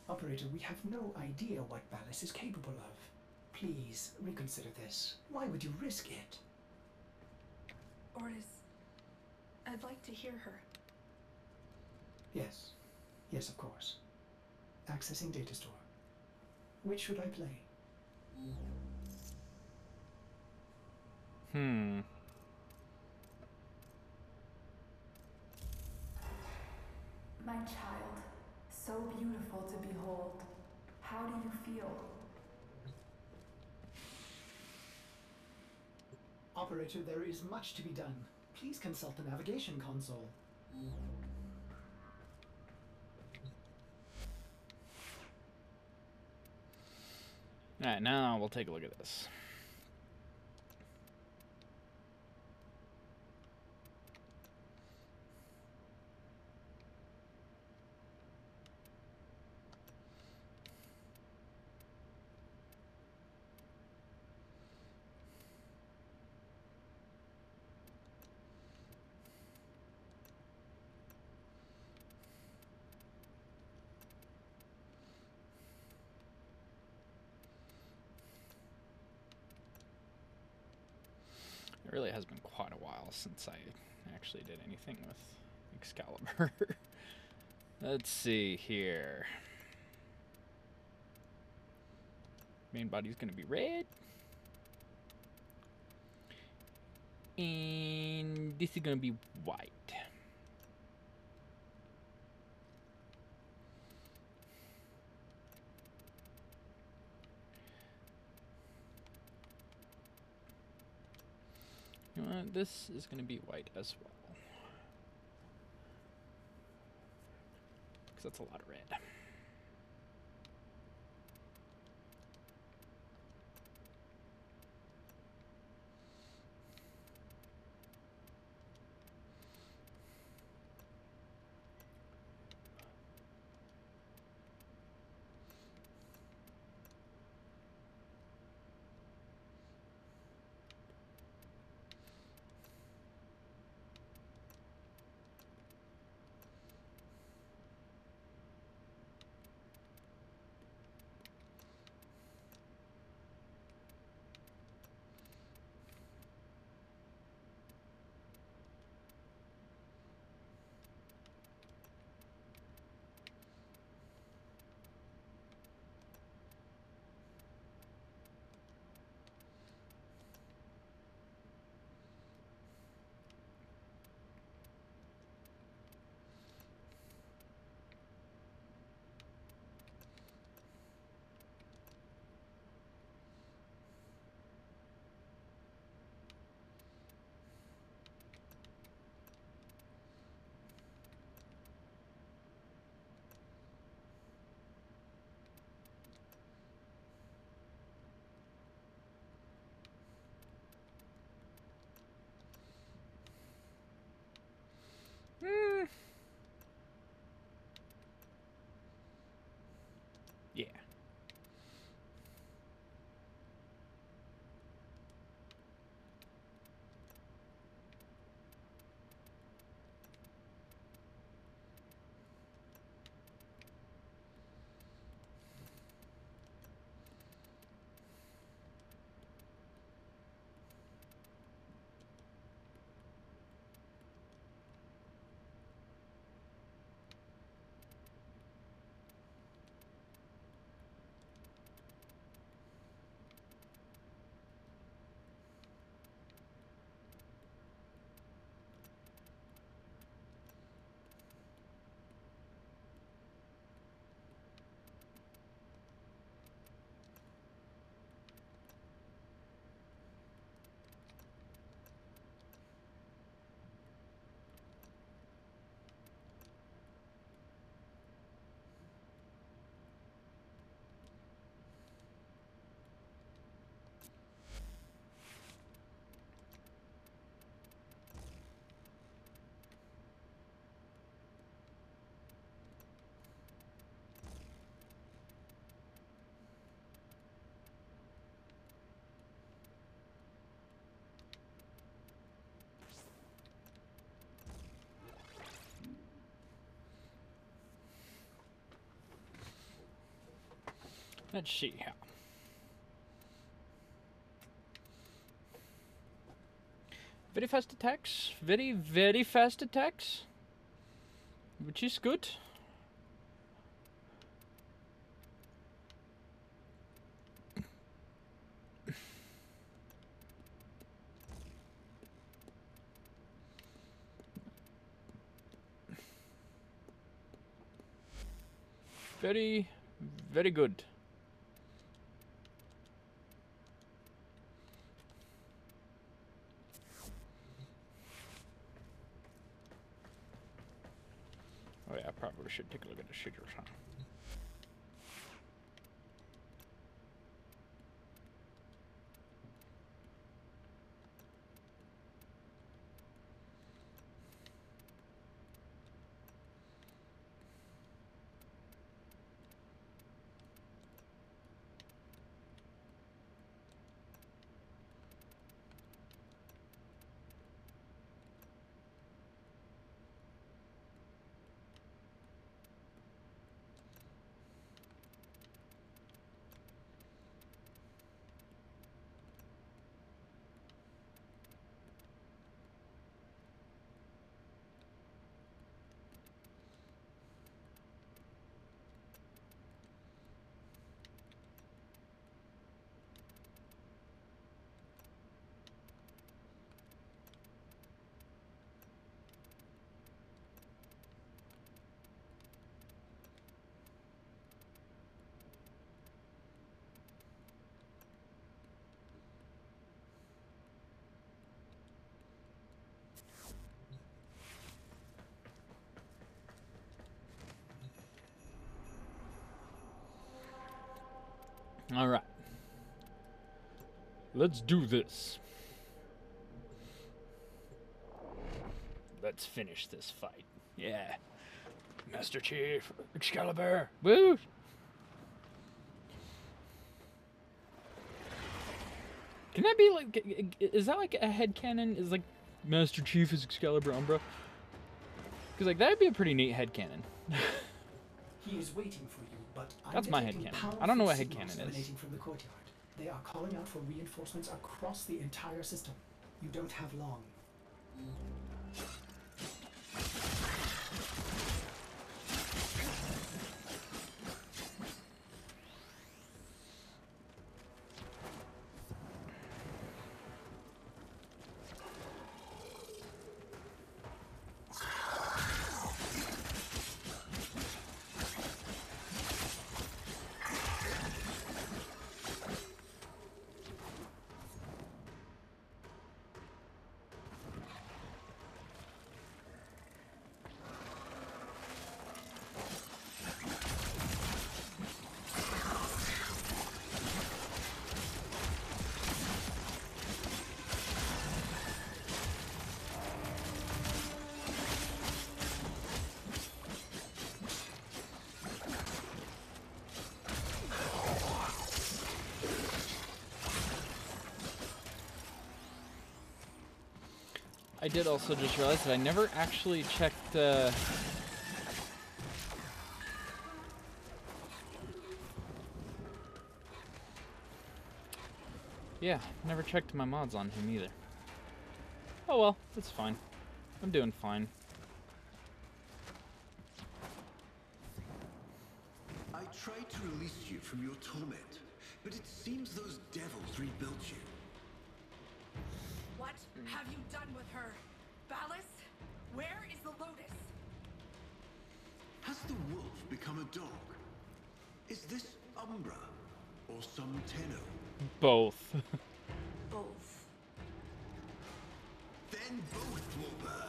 Operator, we have no idea what Ballas is capable of. Please, reconsider this. Why would you risk it? Ordis, I'd like to hear her. Yes. Yes, of course. Accessing data store. Which should I play? My child, so beautiful to behold. How do you feel? Operator, there is much to be done. Please consult the navigation console. Alright, now we'll take a look at this. It really has been quite a while since I actually did anything with Excalibur. Let's see here. Main body's gonna be red. And this is gonna be white. You know what? This is going to be white as well. Because that's a lot of red. Yeah. Let's see how. Very fast attacks. Very fast attacks. Which is good. Very good. Oh yeah, I probably should take a look at the schedules, huh? All right. Let's do this. Let's finish this fight. Yeah. Master Chief, Excalibur. Woo! Can that be like, is that like a headcanon? Is like Master Chief is Excalibur Umbra? Because like that'd be a pretty neat headcanon. He is waiting for you, but That's my headcanon. I don't know what headcanon is. From the courtyard. They are calling out for reinforcements across the entire system. You don't have long. I did also just realize that I never actually checked, yeah, never checked my mods on him either. Oh well, it's fine. I'm doing fine. I tried to release you from your torment, but it seems those devils rebuilt you. What have you done with her? Ballas? Where is the Lotus? Has the wolf become a dog? Is this Umbra or some Tenno? Both. Both. Then both will burn.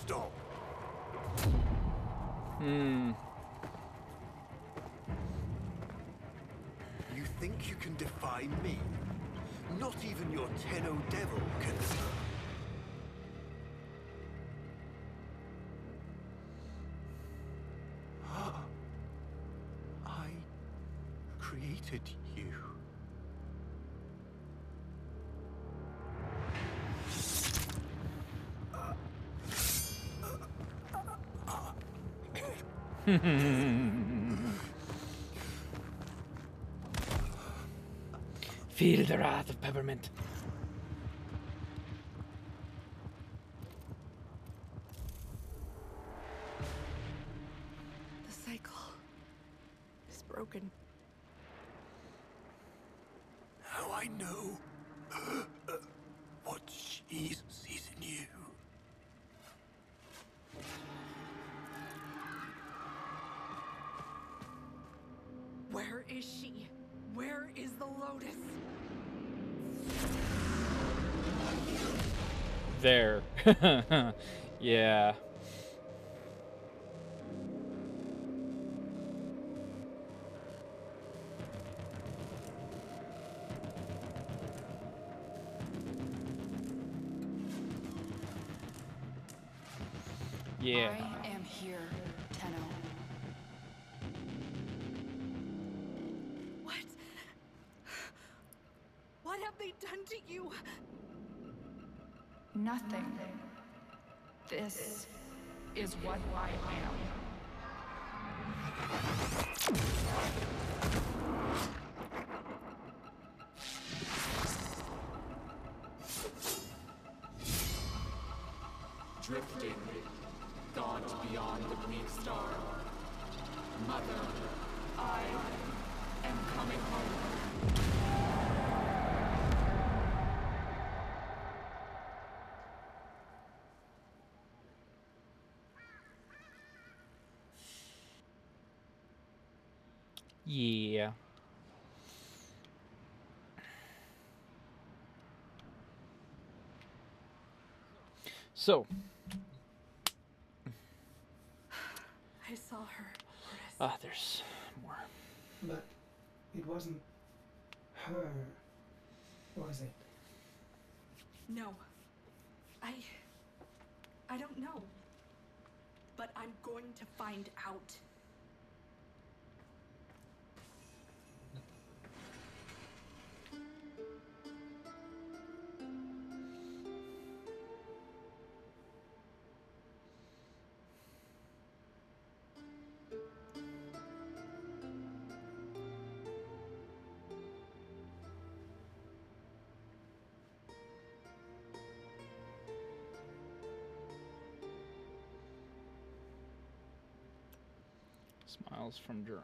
Stop. You think you can defy me? Not even your Tenno devil can. I created you. Feel the wrath of Peppermint. The cycle is broken. How I know what she sees in you. Where is she? Where is the Lotus? There. Yeah. I Yeah. am here, Tenno. have they done to you? Nothing. This is what I am. Drifting, gaunt beyond the green star. Mother, I am coming home. Yeah. So, I saw her, Mortis. there's more. But it wasn't her, was it? No. I don't know. But I'm going to find out. Smiles from Duran.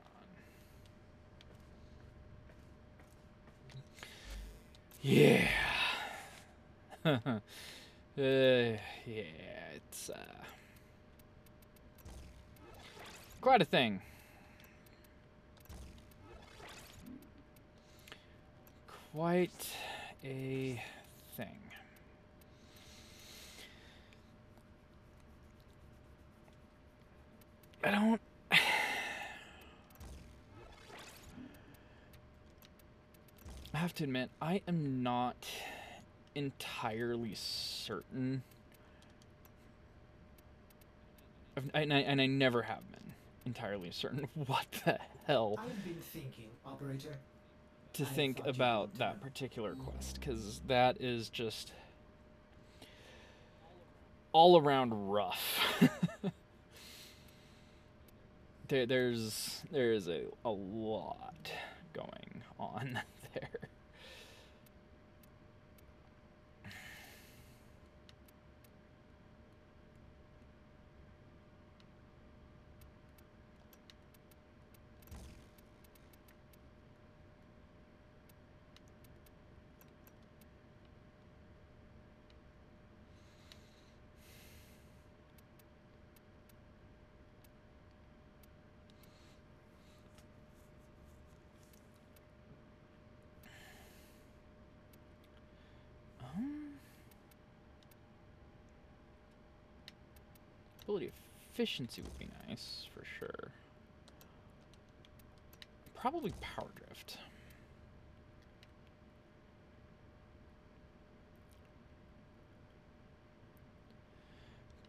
Yeah. Yeah, it's quite a thing. Quite a thing. I don't. I have to admit, I am not entirely certain, and I never have been entirely certain what the hell I've been thinking, Operator. to I think thought you'd about want to that know. particular quest, because that is just all around rough. there is a lot going on there. Ability efficiency would be nice for sure. Probably power drift.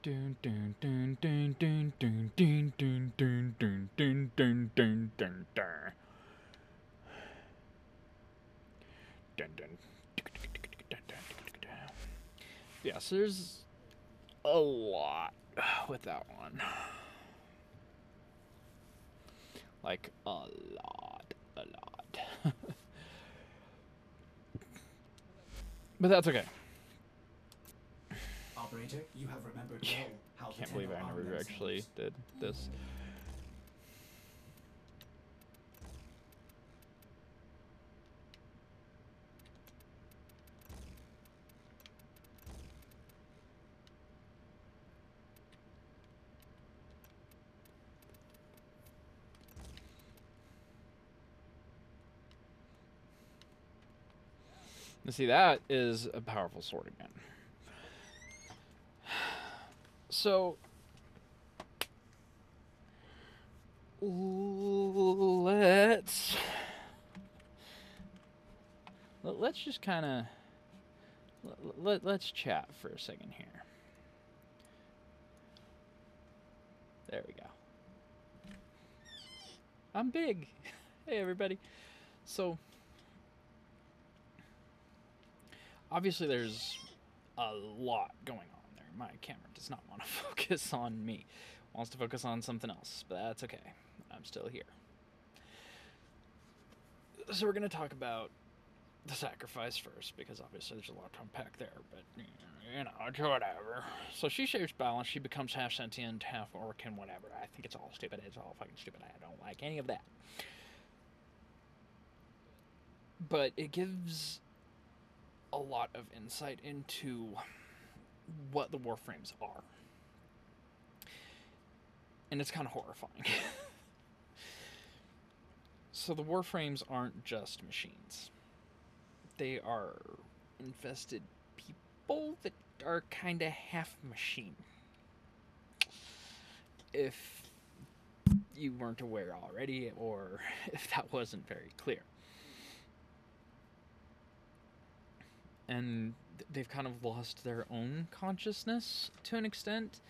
Dun dun dun dun dun dun dun dun dun dun dun dun dun dun dun. Dun dun. Yeah, so there's a lot with that one. Like a lot. But that's okay. Operator, you have remembered well how the Can't believe I Tenno never arm actually themselves. did this. Now see, that is a powerful sword again. So let's just kind of let's chat for a second here. There we go. I'm big. Hey everybody. So obviously there's a lot going on there. My camera does not want to focus on me. It wants to focus on something else, but that's okay. I'm still here. So we're going to talk about the sacrifice first, because obviously there's a lot to unpack there, but, you know, it's whatever. So she shares balance, she becomes half sentient, half orc, and whatever. I think it's all stupid. It's all fucking stupid. I don't like any of that. But it gives a lot of insight into what the Warframes are. And it's kind of horrifying. So the Warframes aren't just machines. They are infested people that are kind of half machine. If you weren't aware already, or if that wasn't very clear. And they've kind of lost their own consciousness to an extent.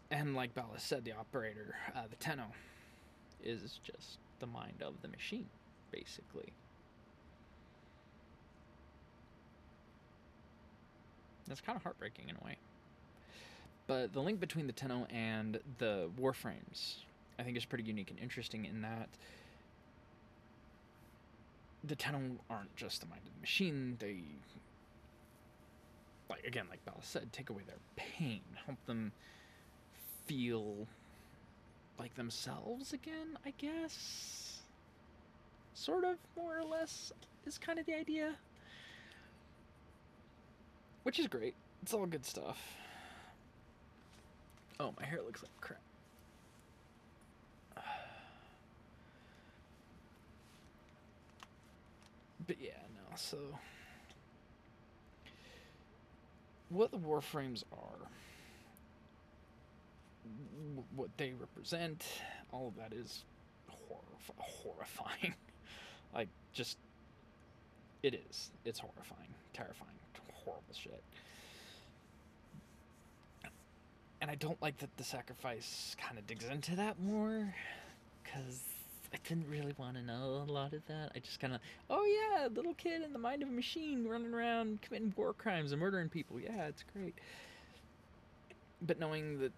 And like Bella said, the operator, the Tenno, is just the mind of the machine, basically. That's kind of heartbreaking in a way. But the link between the Tenno and the Warframes, I think, is pretty unique and interesting in that the Tenno aren't just the mind of the machine. They, like, again, like Bella said, take away their pain, help them feel like themselves again, I guess. Sort of, more or less, is kind of the idea. Which is great. It's all good stuff. Oh, my hair looks like crap. But yeah, no, so what the Warframes are, what they represent, all of that is horrifying. Like, just, it is. It's horrifying, terrifying, horrible shit. And I don't like that the sacrifice kind of digs into that more, because I didn't really want to know a lot of that. I just kind of, oh yeah, little kid in the mind of a machine running around committing war crimes and murdering people. Yeah, it's great. But knowing that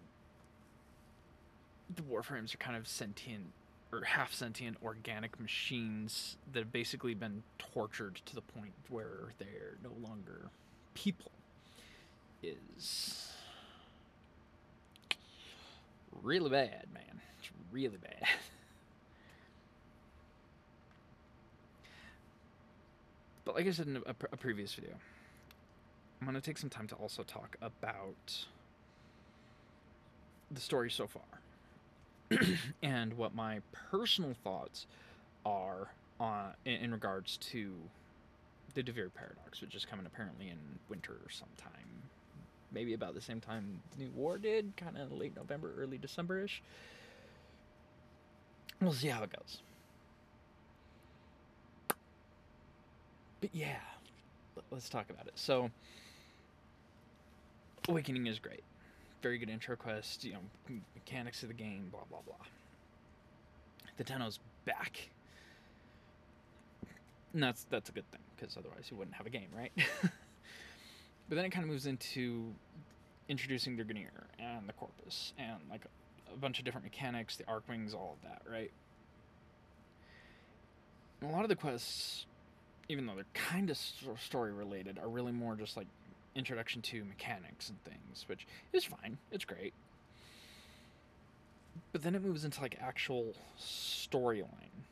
the Warframes are kind of sentient, or half-sentient organic machines that have basically been tortured to the point where they're no longer people is really bad, man. It's really bad. But like I said in a previous video, I'm going to take some time to also talk about the story so far. And what my personal thoughts are in regards to the Duviri Paradox, which is coming apparently in winter sometime. Maybe about the same time the new war did, kind of late November, early December-ish. We'll see how it goes. But yeah, let's talk about it. So, Awakening is great. Very good intro quest, you know, mechanics of the game, blah, blah, blah. The Tenno's back. And that's a good thing, because otherwise you wouldn't have a game, right? But then it kind of moves into introducing the Grineer and the Corpus and like a bunch of different mechanics, the Arcwings, all of that, right? And a lot of the quests, even though they're kind of story related, are really more just like introduction to mechanics and things, which is fine. It's great. But then it moves into like actual storyline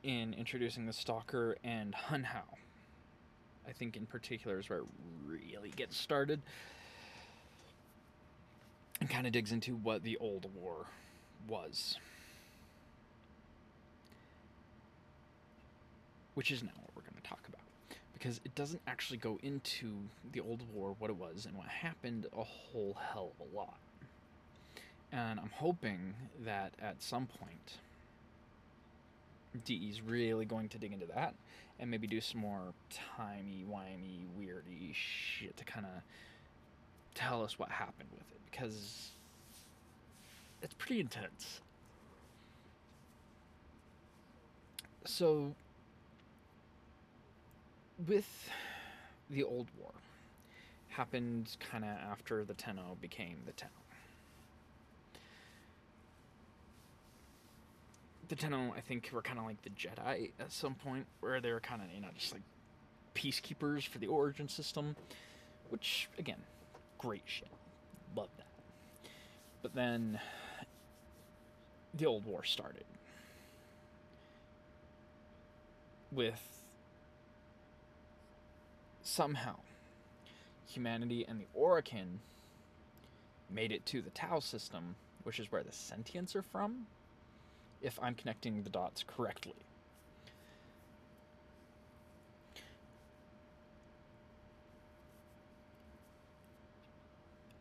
in introducing the Stalker and Hunhow. I think in particular is where it really gets started. And kind of digs into what the old war was. Which is now what we're going to talk about. Because it doesn't actually go into the old war, what it was, and what happened a whole hell of a lot. And I'm hoping that at some point, DE's really going to dig into that, and maybe do some more timey-wimey, weirdy shit to kind of tell us what happened with it, because it's pretty intense. So, with the Old War, happened kind of after the Tenno became the Tenno. The Tenno, I think, were kind of like the Jedi at some point, where they were kind of, just like peacekeepers for the Origin system, which, again, great shit. Love that. But then the Old War started with somehow humanity and the Orokin made it to the Tau system, which is where the sentients are from, if I'm connecting the dots correctly.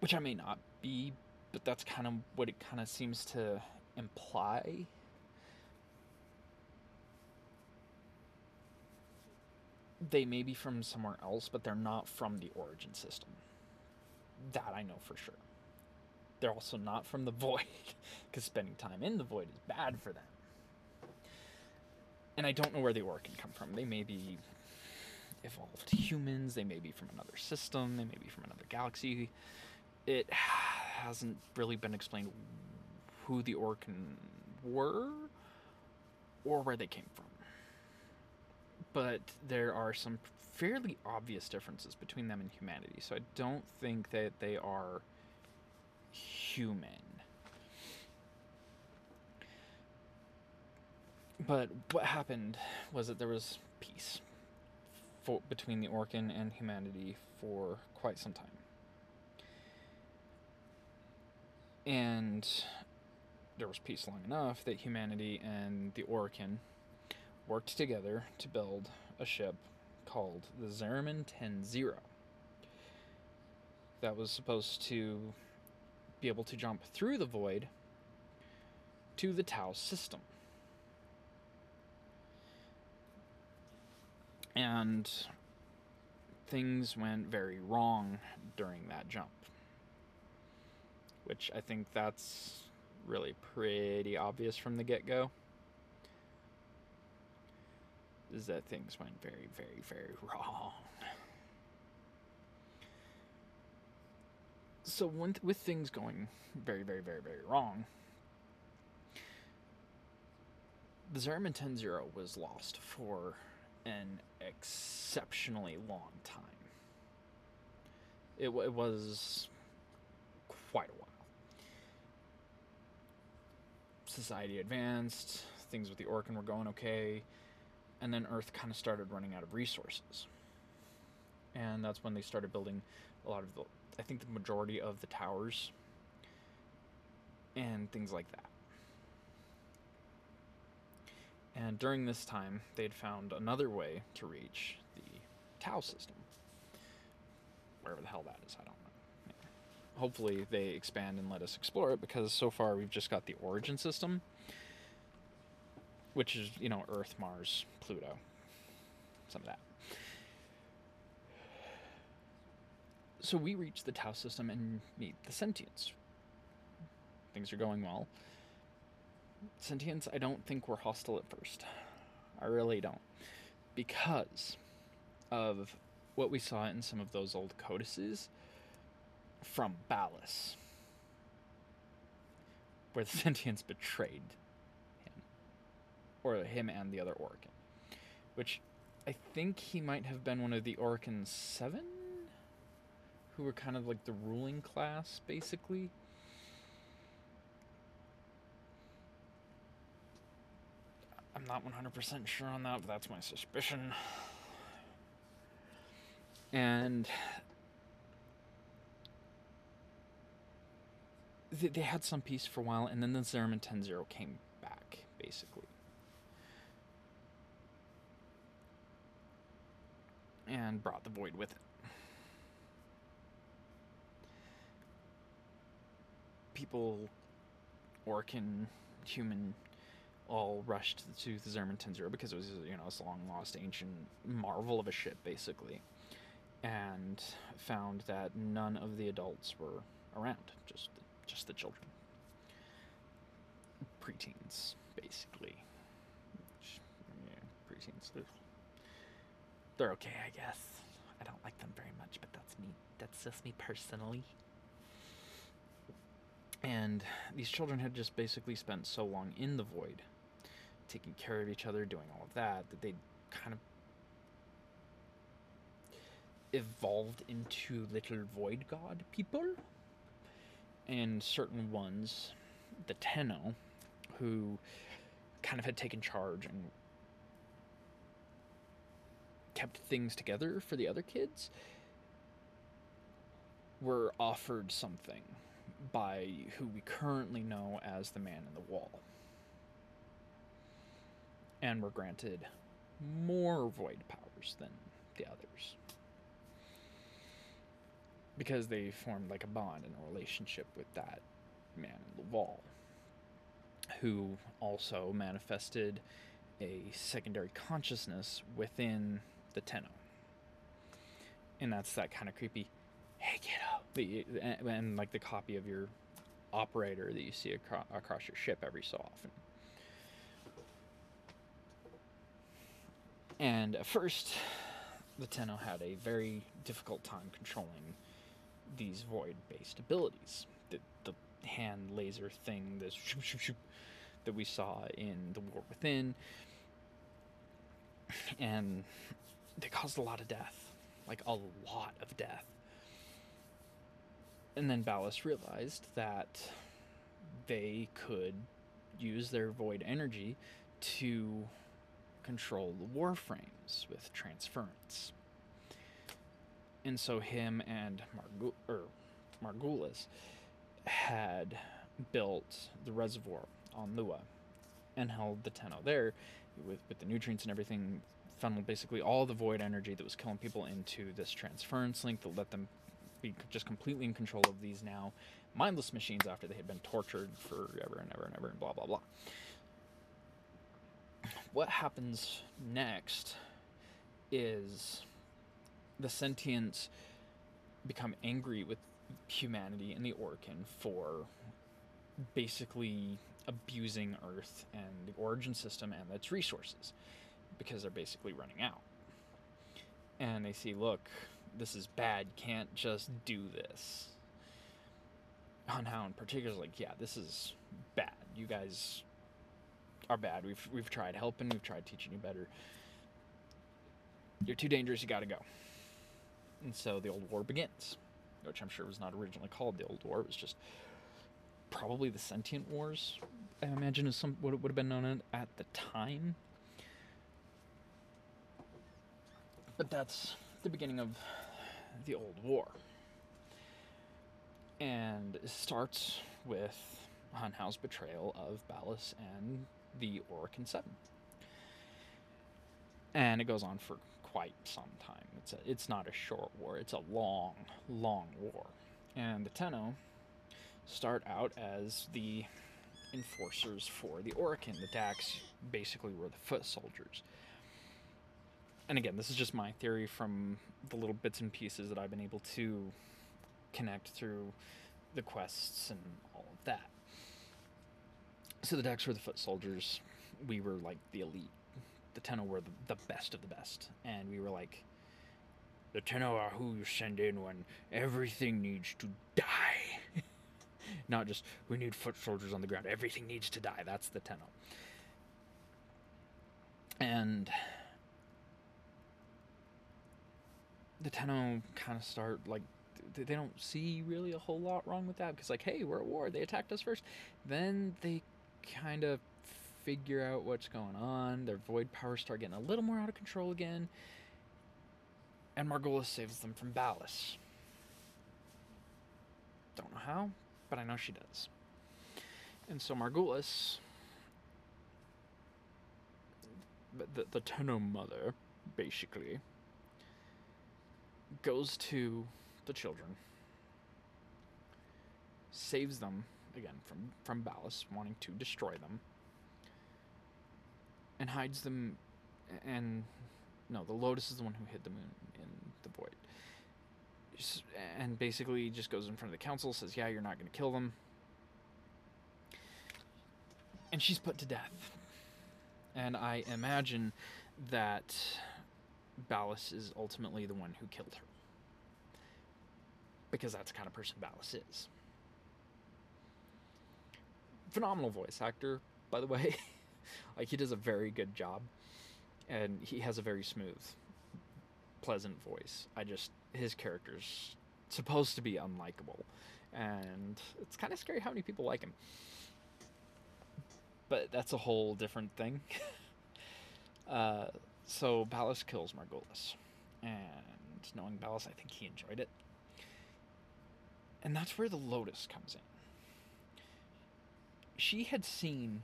Which I may not be, but that's kind of what it kind of seems to imply. They may be from somewhere else, but they're not from the Origin system. That I know for sure. They're also not from the Void, because spending time in the Void is bad for them. And I don't know where the Orokin come from. They may be evolved humans, they may be from another system, they may be from another galaxy. It hasn't really been explained who the Orokin were or where they came from. But there are some fairly obvious differences between them and humanity, so I don't think that they are human. But what happened was that there was peace between the Orokin and humanity for quite some time. And there was peace long enough that humanity and the Orokin worked together to build a ship called the Zeraman 10-0 that was supposed to be able to jump through the Void to the Tau system. And things went very wrong during that jump, which I think that's really pretty obvious from the get-go, is that things went very, very, very wrong. So with things going very, very, very, very wrong, the Zeraman 10-0 was lost for an exceptionally long time. It was quite a while. Society advanced, things with the Orokin were going okay, and then Earth kind of started running out of resources. And that's when they started building a lot of I think the majority of the towers and things like that. And during this time, they'd found another way to reach the Tau system. Wherever the hell that is, I don't know. Yeah. Hopefully they expand and let us explore it, because so far we've just got the Origin system, which is, Earth, Mars, Pluto, some of that. So we reach the Tau system and meet the sentients. Things are going well. Sentients, I don't think were hostile at first. I really don't. Because of what we saw in some of those old codices from Ballas, where the sentients betrayed him. Or him and the other Orokin. Which I think he might have been one of the Orokin 7? Who were kind of like the ruling class, basically. I'm not 100% sure on that, but that's my suspicion. And they had some peace for a while, and then the Zeraman 10-0 came back, basically. And brought the Void with it. People, Orokin, human, all rushed to the Zeraman 10-0 because it was, this long-lost ancient marvel of a ship, basically. And found that none of the adults were around, just the children. Preteens, basically. Preteens. they're okay, I guess. I don't like them very much, but that's me. That's just me personally. And these children had just basically spent so long in the void, taking care of each other, doing all of that, that they kind of evolved into little void god people. And certain ones, the Tenno, who kind of had taken charge and kept things together for the other kids, were offered something by who we currently know as the Man in the Wall. And were granted more void powers than the others. Because they formed like a bond and a relationship with that Man in the Wall, who also manifested a secondary consciousness within the Tenno. And that's that kind of creepy, hey kiddo, and like the copy of your operator that you see across your ship every so often. And at first, the Tenno had a very difficult time controlling these void-based abilities. The hand laser thing, this shoop, shoop, shoop, that we saw in The War Within. And they caused a lot of death. Like, a lot of death. And then Ballas realized that they could use their void energy to control the Warframes with transference. And so him and Margulis had built the reservoir on Lua and held the Tenno there with the nutrients and everything, funneled basically all the void energy that was killing people into this transference link that let them be just completely in control of these now mindless machines after they had been tortured forever and ever and ever and blah, blah, blah. What happens next is the sentients become angry with humanity and the Orkin for basically abusing Earth and the origin system and its resources, because they're basically running out. And they see, look, this is bad, can't just do this. Hanhao in particular is like, yeah, this is bad. You guys are bad. We've tried helping, we've tried teaching you better. You're too dangerous, you gotta go. And so the Old War begins, which I'm sure was not originally called the Old War. It was just probably the Sentient Wars, I imagine, is what it would have been known at the time. But that's the beginning of the Old War. And it starts with Hanhao's betrayal of Ballas and the Orokin 7. And it goes on for quite some time. It's not a short war. It's a long, long war. And the Tenno start out as the enforcers for the Orokin. The Dax basically were the foot soldiers. And again, this is just my theory from the little bits and pieces that I've been able to connect through the quests and all of that. So the Dax were the foot soldiers. We were like the elite. The Tenno were the best of the best. And we were like, the Tenno are who you send in when everything needs to die. Not just, we need foot soldiers on the ground. Everything needs to die. That's the Tenno. And the Tenno kind of start, like, they don't see really a whole lot wrong with that. Because, like, hey, we're at war. They attacked us first. Then they kind of figure out what's going on. Their void powers start getting a little more out of control again. And Margulis saves them from Ballas. Don't know how, but I know she does. And so Margulis, the Tenno mother, basically, goes to the children, saves them, again, from Ballas, wanting to destroy them, and hides them, and no, the Lotus is the one who hid them in the void. And basically just goes in front of the council, says, yeah, you're not going to kill them. And she's put to death. And I imagine that Ballas is ultimately the one who killed her. Because that's the kind of person Ballas is. Phenomenal voice actor, by the way. Like, he does a very good job. And he has a very smooth, pleasant voice. His character's supposed to be unlikable. And it's kind of scary how many people like him. But that's a whole different thing. So Ballas kills Margulis. And knowing Ballas, I think he enjoyed it. And that's where the Lotus comes in. She had seen,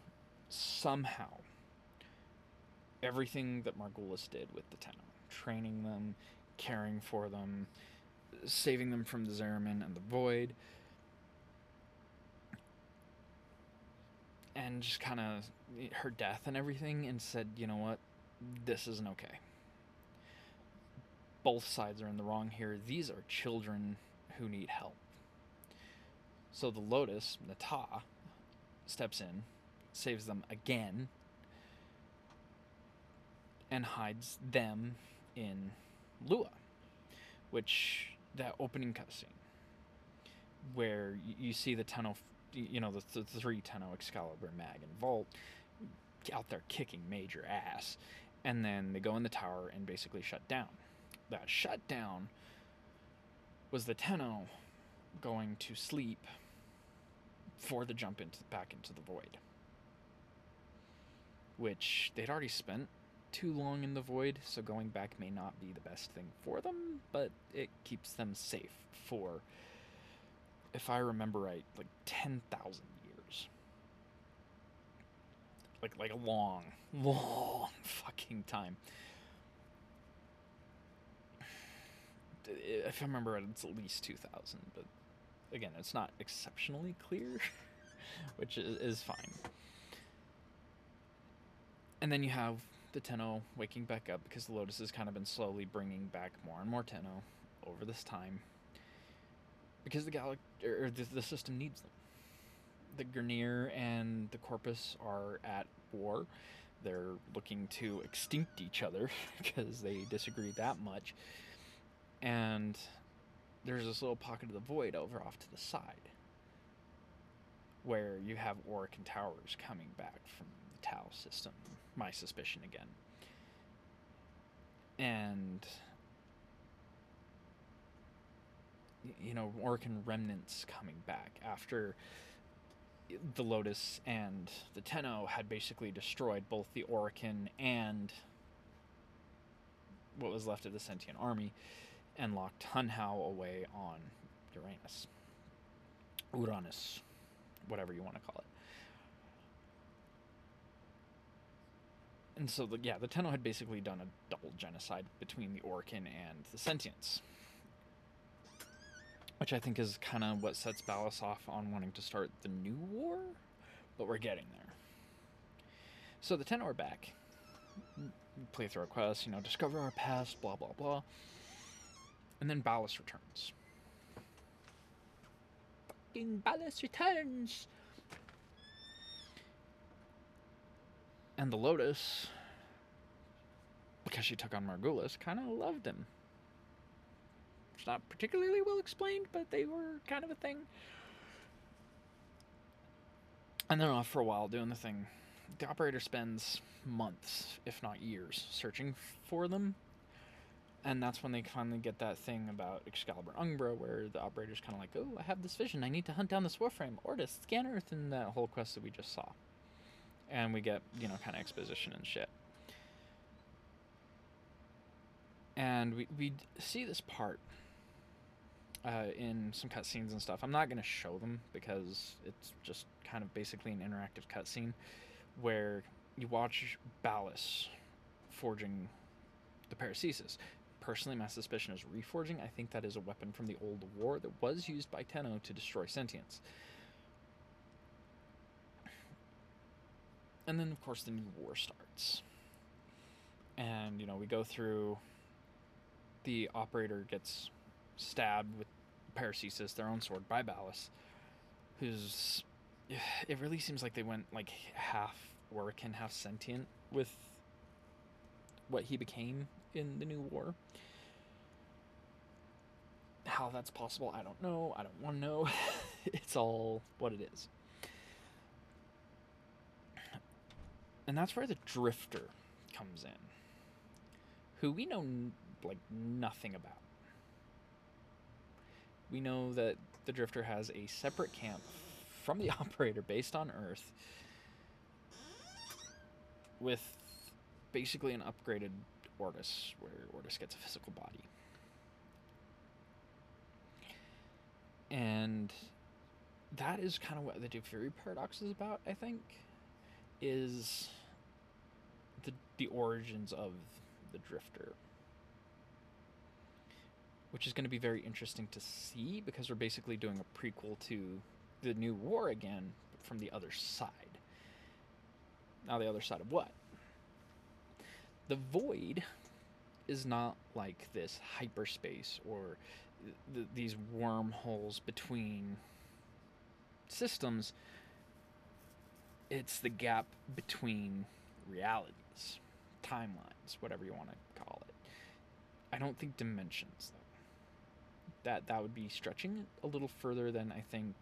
somehow, everything that Margulis did with the Tenno. Training them, caring for them, saving them from the Zeramin and the Void. And just kind of her death and everything, and said, you know what, this isn't okay. Both sides are in the wrong here. These are children who need help. So the Lotus, Nata, steps in, saves them again, and hides them in Lua, which, that opening cutscene, where you see the Tenno, the three Tenno, Excalibur, Mag, and Volt, out there kicking major ass, and then they go in the tower and basically shut down. That shutdown was the Tenno going to sleep for the jump back into the Void, which they'd already spent too long in the Void, so going back may not be the best thing for them, but it keeps them safe for, if I remember right, like 10,000 years. Like a long, long fucking time. If I remember right, it's at least 2,000, but again, it's not exceptionally clear, which is fine. And then you have the Tenno waking back up, because the Lotus has kind of been slowly bringing back more and more Tenno over this time, because the system needs them. The Grineer and the Corpus are at war. They're looking to extinct each other because they disagree that much. And there's this little pocket of the Void over off to the side, where you have Orokin towers coming back from the Tau system. My suspicion again. And, Orokin remnants coming back after the Lotus and the Tenno had basically destroyed both the Orokin and what was left of the sentient army, and locked Hunhao away on Uranus, whatever you want to call it. And so, the Tenno had basically done a double genocide between the Orokin and the Sentients, which I think is kind of what sets Ballas off on wanting to start the new war, but we're getting there. So the Tenno are back. Play through our quest, discover our past, blah, blah, blah. And then Ballas returns. Fucking Ballas returns! And the Lotus, because she took on Margulis, kind of loved him. It's not particularly well explained, but they were kind of a thing. And they're off for a while doing the thing. The operator spends months, if not years, searching for them. And that's when they finally get that thing about Excalibur Umbra, where the operator's kind of like, oh, I have this vision. I need to hunt down this Warframe, or to scan Earth, in that whole quest that we just saw. And we get, kind of exposition and shit. And we see this part in some cutscenes and stuff. I'm not going to show them, because it's just kind of basically an interactive cutscene where you watch Ballas forging the Paracesis. Personally, my suspicion is reforging. I think that is a weapon from the old war that was used by Tenno to destroy sentience. And then, of course, the new war starts. And, we go through... The operator gets stabbed with Paracesis, their own sword, by Ballas, who's... It really seems like they went, half Orokin, half sentient with what he became in the new war. How that's possible, I don't know. I don't want to know. It's all what it is. And that's where the Drifter comes in, who we know like nothing about. We know that the Drifter has a separate camp from the Operator based on Earth, with basically an upgraded Ortis, where Ortis gets a physical body. And that is kind of what the Duviri Paradox is about, I think, is the origins of the Drifter. Which is going to be very interesting to see, because we're basically doing a prequel to the new war again, but from the other side. Now, the other side of what? The Void is not like this hyperspace or these wormholes between systems. It's the gap between realities, timelines, whatever you want to call it. I don't think dimensions, though. That would be stretching it a little further than I think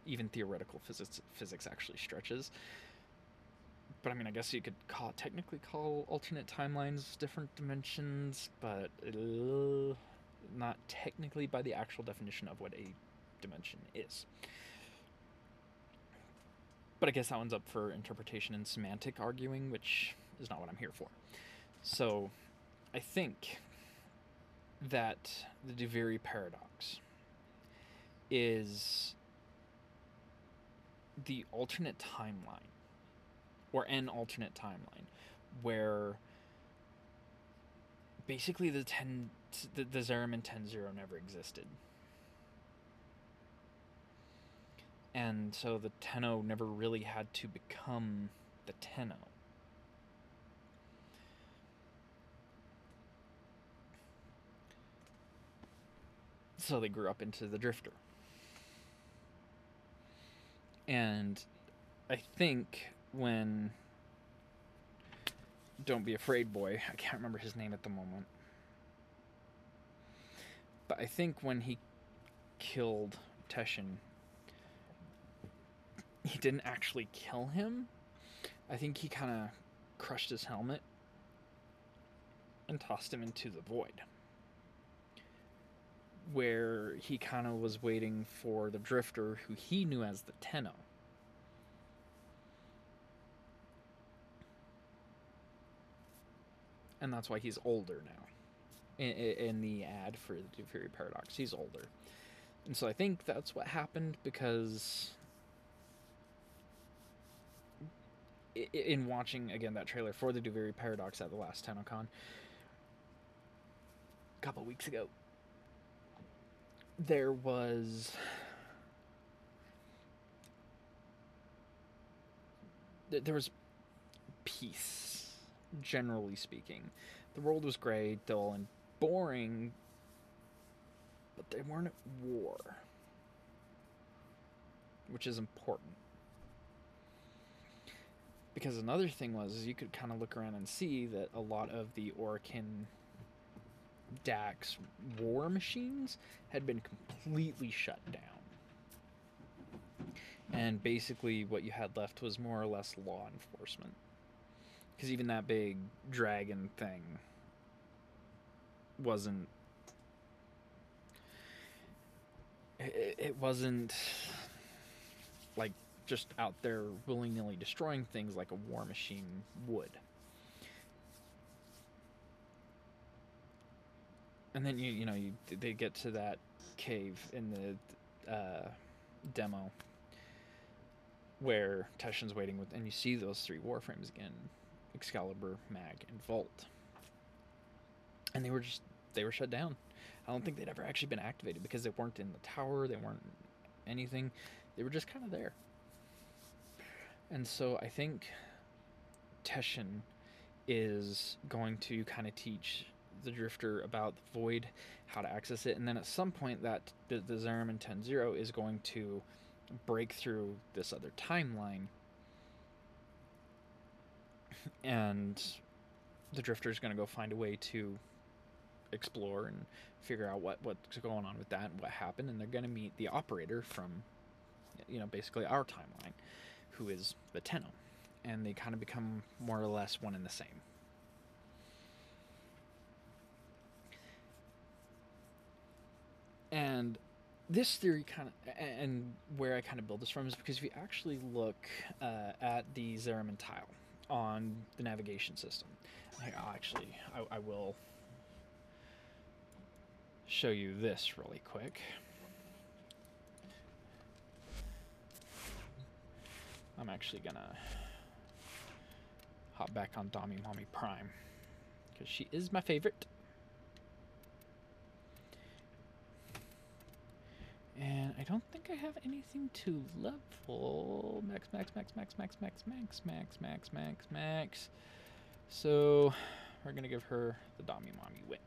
even theoretical physics actually stretches. But I mean, I guess you could technically call alternate timelines different dimensions, but not technically by the actual definition of what a dimension is. But I guess that one's up for interpretation and semantic arguing, which is not what I'm here for. So I think that the Duviri Paradox is the alternate timeline, or an alternate timeline, where basically the Zariman 10-0 never existed. And so the Tenno never really had to become the Tenno. So they grew up into the Drifter. And I think when... Don't Be Afraid Boy, I can't remember his name at the moment. But I think when he killed Teshin, he didn't actually kill him. I think he kind of crushed his helmet and tossed him into the void, where he kind of was waiting for the Drifter, who he knew as the Tenno. And that's why he's older now. In the ad for the Duviri Paradox, he's older. And so I think that's what happened, because in watching, again, that trailer for the Duviri Paradox at the last TennoCon a couple weeks ago, there was peace, generally speaking. The world was gray, dull, and boring, but they weren't at war, which is important. Because another thing was, you could kind of look around and see that a lot of the Orokin Dax war machines had been completely shut down. And basically what you had left was more or less law enforcement. Because even that big dragon thing wasn't... It wasn't like just out there willy-nilly destroying things like a war machine would. And then they get to that cave in the demo where Teshin's waiting with, and you see those 3 Warframes again: Excalibur, Mag, and Volt. And they were shut down. I don't think they'd ever actually been activated, because they weren't in the tower, they weren't anything. They were just kind of there. And so I think Teshin is going to kind of teach the Drifter about the Void, how to access it, and then at some point that the Zariman 10-0 is going to break through this other timeline and the Drifter's going to go find a way to explore and figure out what's going on with that and what happened, and they're going to meet the operator from, you know, basically our timeline, who is the Tenno, and they kind of become more or less one and the same. And this theory kind of, and where I kind of build this from, is because if you actually look at the Zeraman tile on the navigation system, I will show you this really quick. I'm actually gonna hop back on Dami Mommy Prime because she is my favorite. And I don't think I have anything to level. Max. So we're gonna give her the Dami Mommy whip.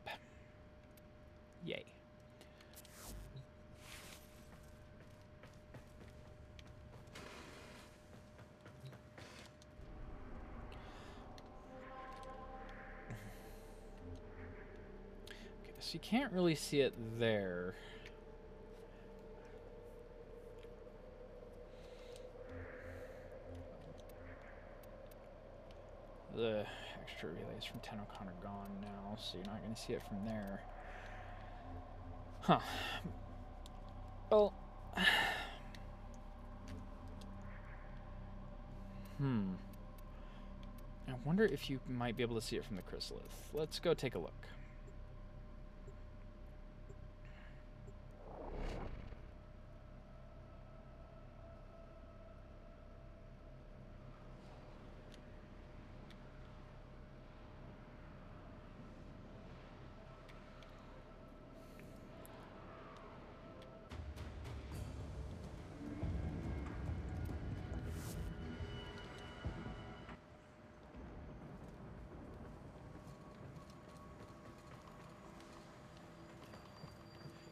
Yay. Okay, so you can't really see it there. The extra relays from Tenno are gone now, so you're not going to see it from there. Huh. Well. I wonder if you might be able to see it from the chrysalith. Let's go take a look.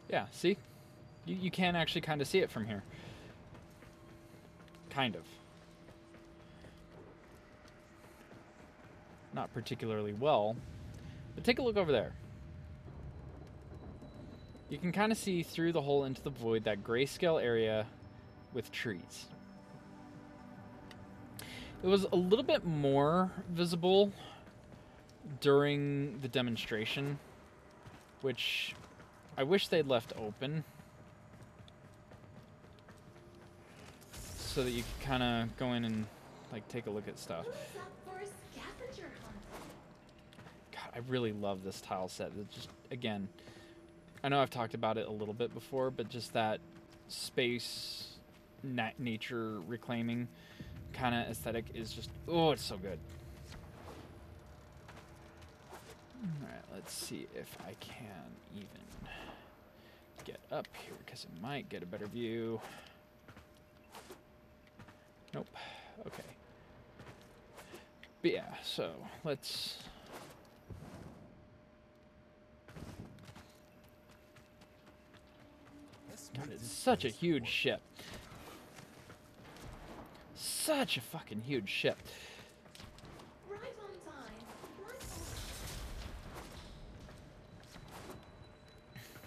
Yeah, see? You can actually kind of see it from here. Kind of. Not particularly well, but take a look over there. You can kind of see through the hole into the void, that grayscale area with trees. It was a little bit more visible during the demonstration, which I wish they'd left open so that you could kind of go in and like take a look at stuff. God, I really love this tile set. It's just, again, I know I've talked about it a little bit before, but just that space, nature reclaiming kind of aesthetic is just, oh, it's so good. Alright, let's see if I can even get up here, because it might get a better view. Nope. Okay. But yeah, so let's... God, it's such a huge ship. Such a fucking huge ship.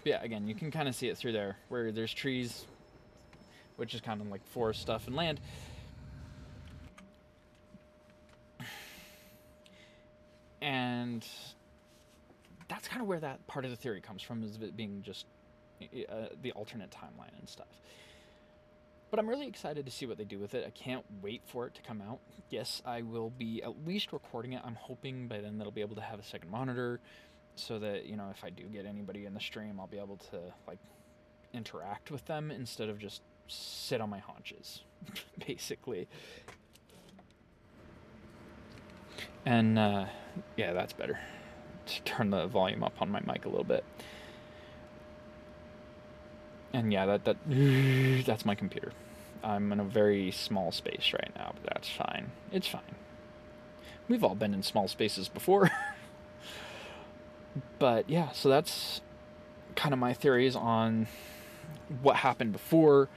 Yeah, again, you can kind of see it through there, where there's trees, which is kind of like forest stuff, and land. And that's kind of where that part of the theory comes from, is it being just the alternate timeline and stuff. But I'm really excited to see what they do with it. I can't wait for it to come out. Yes, I will be at least recording it. I'm hoping by then they'll be able to have a second monitor, so that, you know, if I do get anybody in the stream, I'll be able to, like, interact with them instead of just sit on my haunches, basically. And, yeah, that's better. To turn the volume up on my mic a little bit. And yeah, that's my computer. I'm in a very small space right now, but that's fine. It's fine. We've all been in small spaces before. But yeah, so that's kind of my theories on what happened before,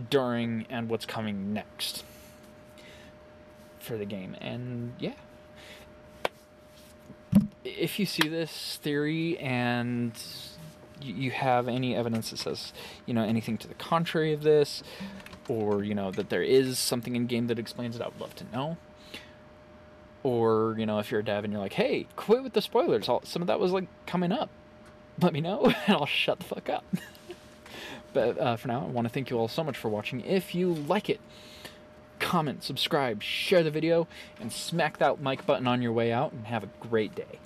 during, and what's coming next for the game. And yeah. if you see this theory and you have any evidence that says, you know, anything to the contrary of this, or, you know, that there is something in game that explains it, I would love to know. Or, you know, if you're a dev and you're like, hey, quit with the spoilers, some of that was, like, coming up, let me know, and I'll shut the fuck up. But for now, I want to thank you all so much for watching. If you like it, comment, subscribe, share the video, and smack that like button on your way out, and have a great day.